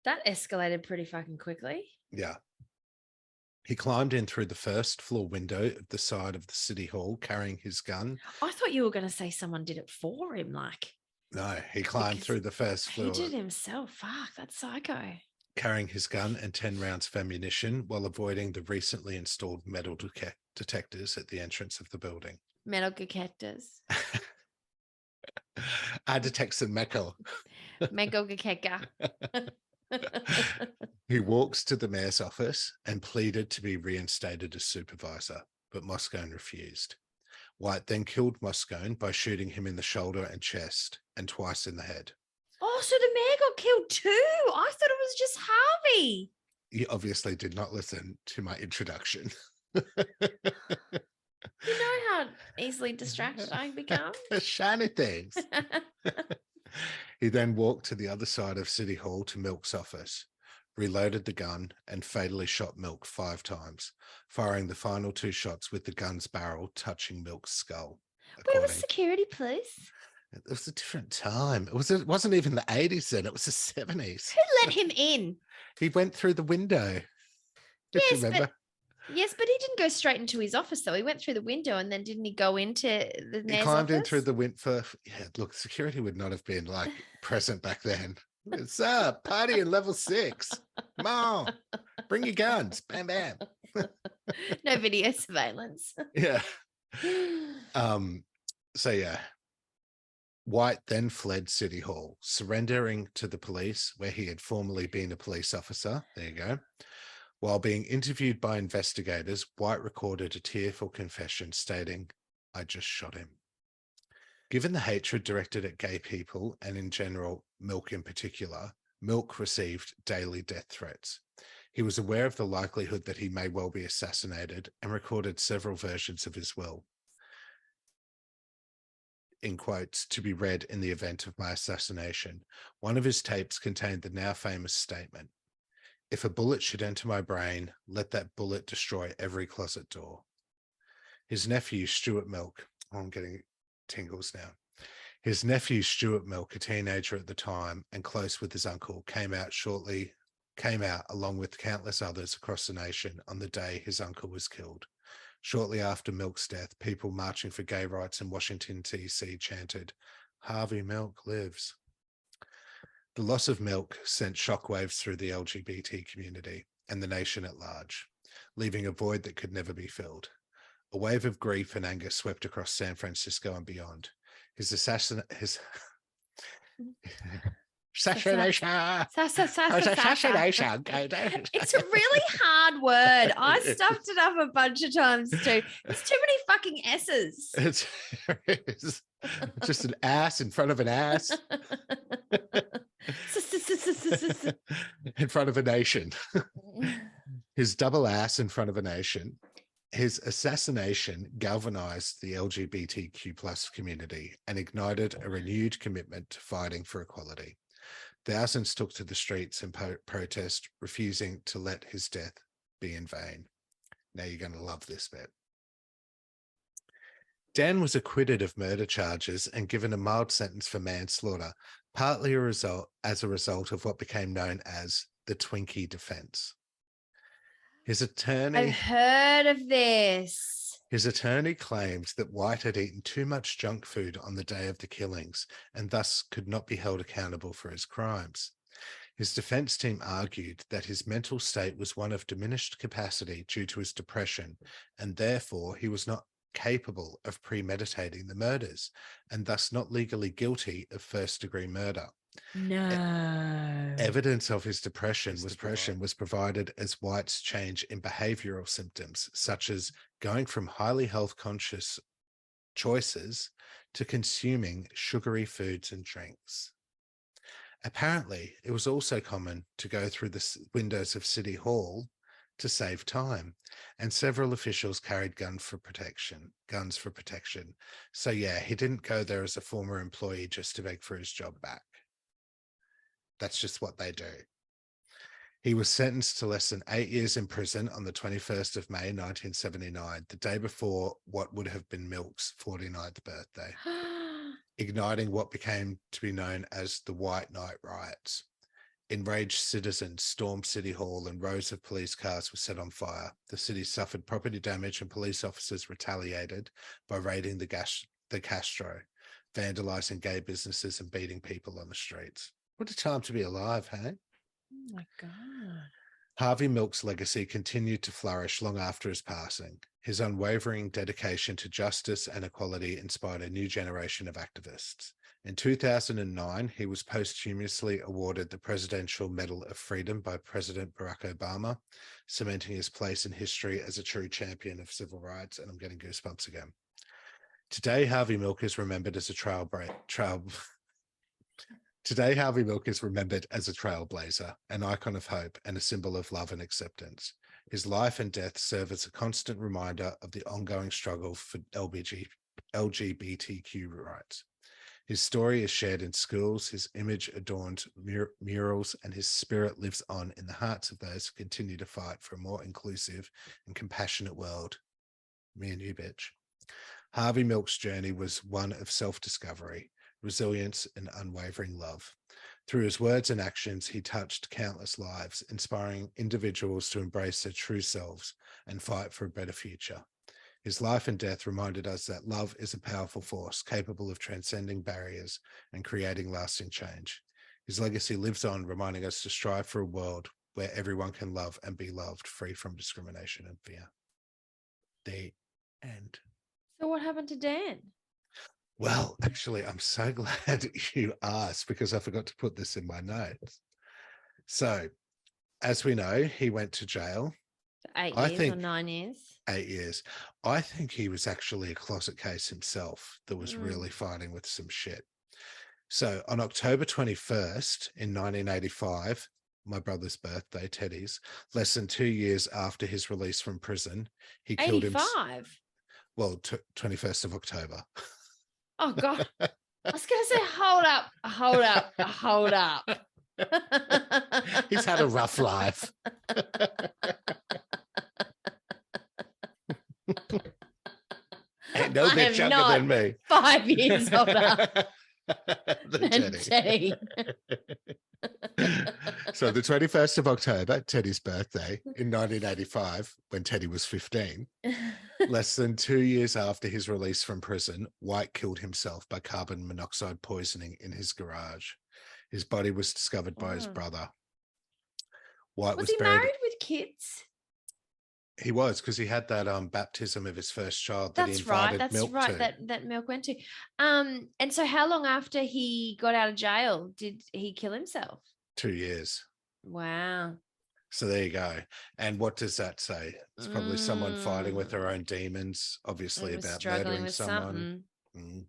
That escalated pretty fucking quickly. Yeah. He climbed in through the first floor window of the side of the City Hall carrying his gun. I thought you were going to say someone did it for him, like. No, he climbed through the first floor. He did himself. Fuck, that's psycho. Carrying his gun and 10 rounds of ammunition while avoiding the recently installed metal detectors at the entrance of the building. Metal detectors. I detect some metal. Metal detector. He walks to the mayor's office and pleaded to be reinstated as supervisor, but Moscone refused. White then killed Moscone by shooting him in the shoulder and chest and twice in the head. Oh, so the mayor got killed too. I thought it was just Harvey. You obviously did not listen to my introduction. You know how easily distracted I become. Shiny things. He then walked to the other side of City Hall to Milk's office, reloaded the gun, and fatally shot Milk 5 times, firing the final 2 shots with the gun's barrel touching Milk's skull. But it was security police. It was a different time. It wasn't even the 80s then. It was the 70s. Who let him in? He went through the window. Yes, remember? But he didn't go straight into his office, though. He went through the window and then didn't he go into the He mayor's climbed in office? through the window. Yeah, look, security would not have been like present back then. What's up? Party in level 6. Come on. Bring your guns. Bam, bam. No video surveillance. Yeah. So yeah. White then fled City Hall, surrendering to the police where he had formerly been a police officer. There you go. While being interviewed by investigators, White recorded a tearful confession stating, "I just shot him." Given the hatred directed at gay people, and in general, Milk in particular, Milk received daily death threats. He was aware of the likelihood that he may well be assassinated and recorded several versions of his will, in quotes, "to be read in the event of my assassination." One of his tapes contained the now famous statement, "If a bullet should enter my brain, let that bullet destroy every closet door." His nephew, Stuart Milk, I'm getting tingles now. His nephew, Stuart Milk, a teenager at the time and close with his uncle, came out along with countless others across the nation on the day his uncle was killed. Shortly after Milk's death, people marching for gay rights in Washington, D.C. chanted, "Harvey Milk lives." The loss of Milk sent shockwaves through the LGBT community and the nation at large, leaving a void that could never be filled. A wave of grief and anger swept across San Francisco and beyond. His assassination. Assassination. It's a really hard word. I stuffed it up a bunch of times too. There's too many fucking S's. It's just an ass in front of an ass. In front of a nation. His double ass in front of a nation. His assassination galvanized the LGBTQ plus community and ignited a renewed commitment to fighting for equality. Thousands took to the streets in protest, refusing to let his death be in vain. Now you're going to love this bit. Dan was acquitted of murder charges and given a mild sentence for manslaughter, partly as a result of what became known as the Twinkie defense. His attorney... I've heard of this. His attorney claimed that White had eaten too much junk food on the day of the killings and thus could not be held accountable for his crimes. His defense team argued that his mental state was one of diminished capacity due to his depression, and therefore he was not capable of premeditating the murders and thus not legally guilty of first-degree murder. No. Evidence of his depression was provided as White's change in behavioral symptoms, such as going from highly health conscious choices to consuming sugary foods and drinks. Apparently, it was also common to go through the windows of City Hall to save time, and several officials carried guns for protection. So yeah, he didn't go there as a former employee just to beg for his job back. That's just what they do. He was sentenced to less than 8 years in prison on the 21st of May, 1979, the day before what would have been Milk's 49th birthday, igniting what became to be known as the White Night Riots. Enraged citizens stormed City Hall and rows of police cars were set on fire. The city suffered property damage and police officers retaliated by raiding the Castro, vandalizing gay businesses and beating people on the streets. What a time to be alive, hey? Oh my God. Harvey Milk's legacy continued to flourish long after his passing. His unwavering dedication to justice and equality inspired a new generation of activists. In 2009, he was posthumously awarded the Presidential Medal of Freedom by President Barack Obama, cementing his place in history as a true champion of civil rights. And I'm getting goosebumps again. Today, Harvey Milk is remembered as a Today, Harvey Milk is remembered as a trailblazer, an icon of hope, and a symbol of love and acceptance. His life and death serve as a constant reminder of the ongoing struggle for LGBTQ rights. His story is shared in schools, his image adorned murals, and his spirit lives on in the hearts of those who continue to fight for a more inclusive and compassionate world. Me and you, bitch. Harvey Milk's journey was one of self-discovery, resilience, and unwavering love. Through his words and actions, he touched countless lives, inspiring individuals to embrace their true selves and fight for a better future. His life and death reminded us that love is a powerful force capable of transcending barriers and creating lasting change. His legacy lives on, reminding us to strive for a world where everyone can love and be loved, free from discrimination and fear. The end. So what happened to Dan? Well, actually, I'm so glad you asked because I forgot to put this in my notes. So, as we know, he went to jail. 8 years or 9 years? 8 years. I think he was actually a closet case himself that was really fighting with some shit. So on October 21st in 1985, my brother's birthday, Teddy's, less than 2 years after his release from prison, he killed himself. 85? Well, 21st of October. Oh, God. I was going to say, hold up. He's had a rough life. Ain't no bitch younger than me. 5 years older than Teddy. So the 21st of October, Teddy's birthday in 1985, when Teddy was 15, less than 2 years after his release from prison, White killed himself by carbon monoxide poisoning in his garage. His body was discovered by his brother. White was he buried... married with kids? He was, because he had that baptism of his first child that he That's invited right. Milk to. That Milk went to. And so how long after he got out of jail did he kill himself? 2 years. Wow. So there you go. And what does that say? It's probably someone fighting with their own demons, obviously about murdering someone. It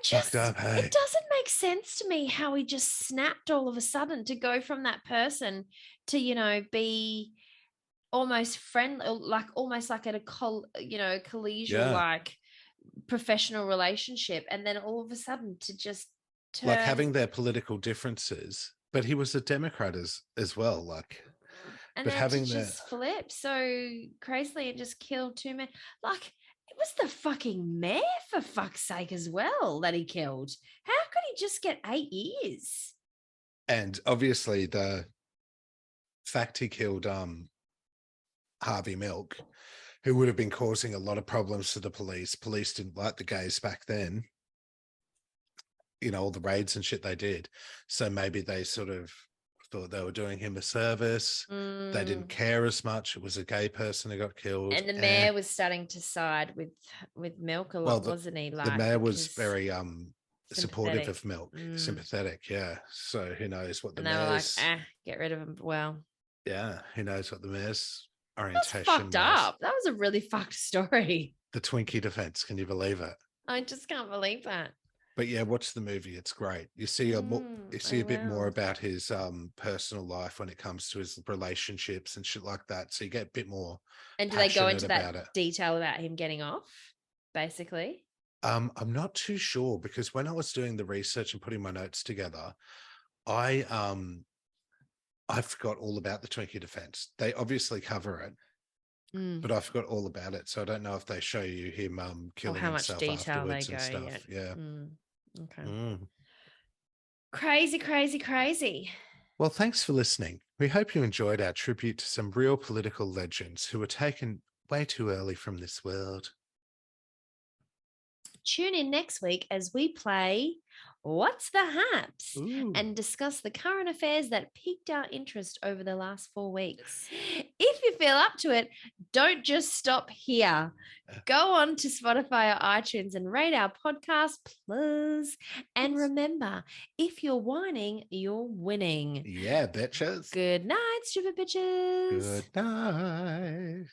doesn't make sense to me how he just snapped all of a sudden to go from that person to, be almost friendly, almost like at a collegial, like professional relationship. And then all of a sudden to just turn... Like having their political differences, but he was a Democrat as well. And but then having to just flip so crazily and just kill 2 men. Like, it was the fucking mayor, for fuck's sake, as well, that he killed. How could he just get 8 years? And obviously the fact he killed Harvey Milk, who would have been causing a lot of problems to the police. Police didn't like the gays back then. All the raids and shit they did. So maybe they sort of thought they were doing him a service. They didn't care as much. It was a gay person who got killed. And the mayor was starting to side with Milk a lot, wasn't he? The mayor was very supportive of Milk, sympathetic, yeah. So who knows what the mayor's... They were like, get rid of him. Well, yeah, who knows what the mayor's orientation was. Fucked up. That was a really fucked story. The Twinkie defense, can you believe it? I just can't believe that. But yeah, watch the movie. It's great. You see a bit more about his personal life when it comes to his relationships and shit like that. So you get a bit more. And do they go into that detail about him getting off, basically? I'm not too sure, because when I was doing the research and putting my notes together, I forgot all about the Twinkie defense. They obviously cover it. But I forgot all about it, so I don't know if they show you him killing himself afterwards and stuff. Yeah. Okay. Crazy. Well, thanks for listening. We hope you enjoyed our tribute to some real political legends who were taken way too early from this world. Tune in next week as we play What's the Haps and discuss the current affairs that piqued our interest over the last 4 weeks. If you feel up to it, don't just stop here. Go on to Spotify or iTunes and rate our podcast, please. And remember, if you're whining, you're winning. Yeah, bitches. Good night, stupid bitches. Good night.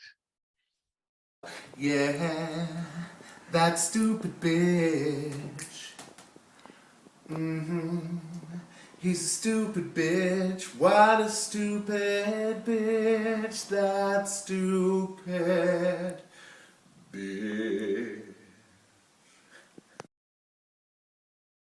Yeah, that stupid bitch. He's a stupid bitch. What a stupid bitch. That stupid bitch.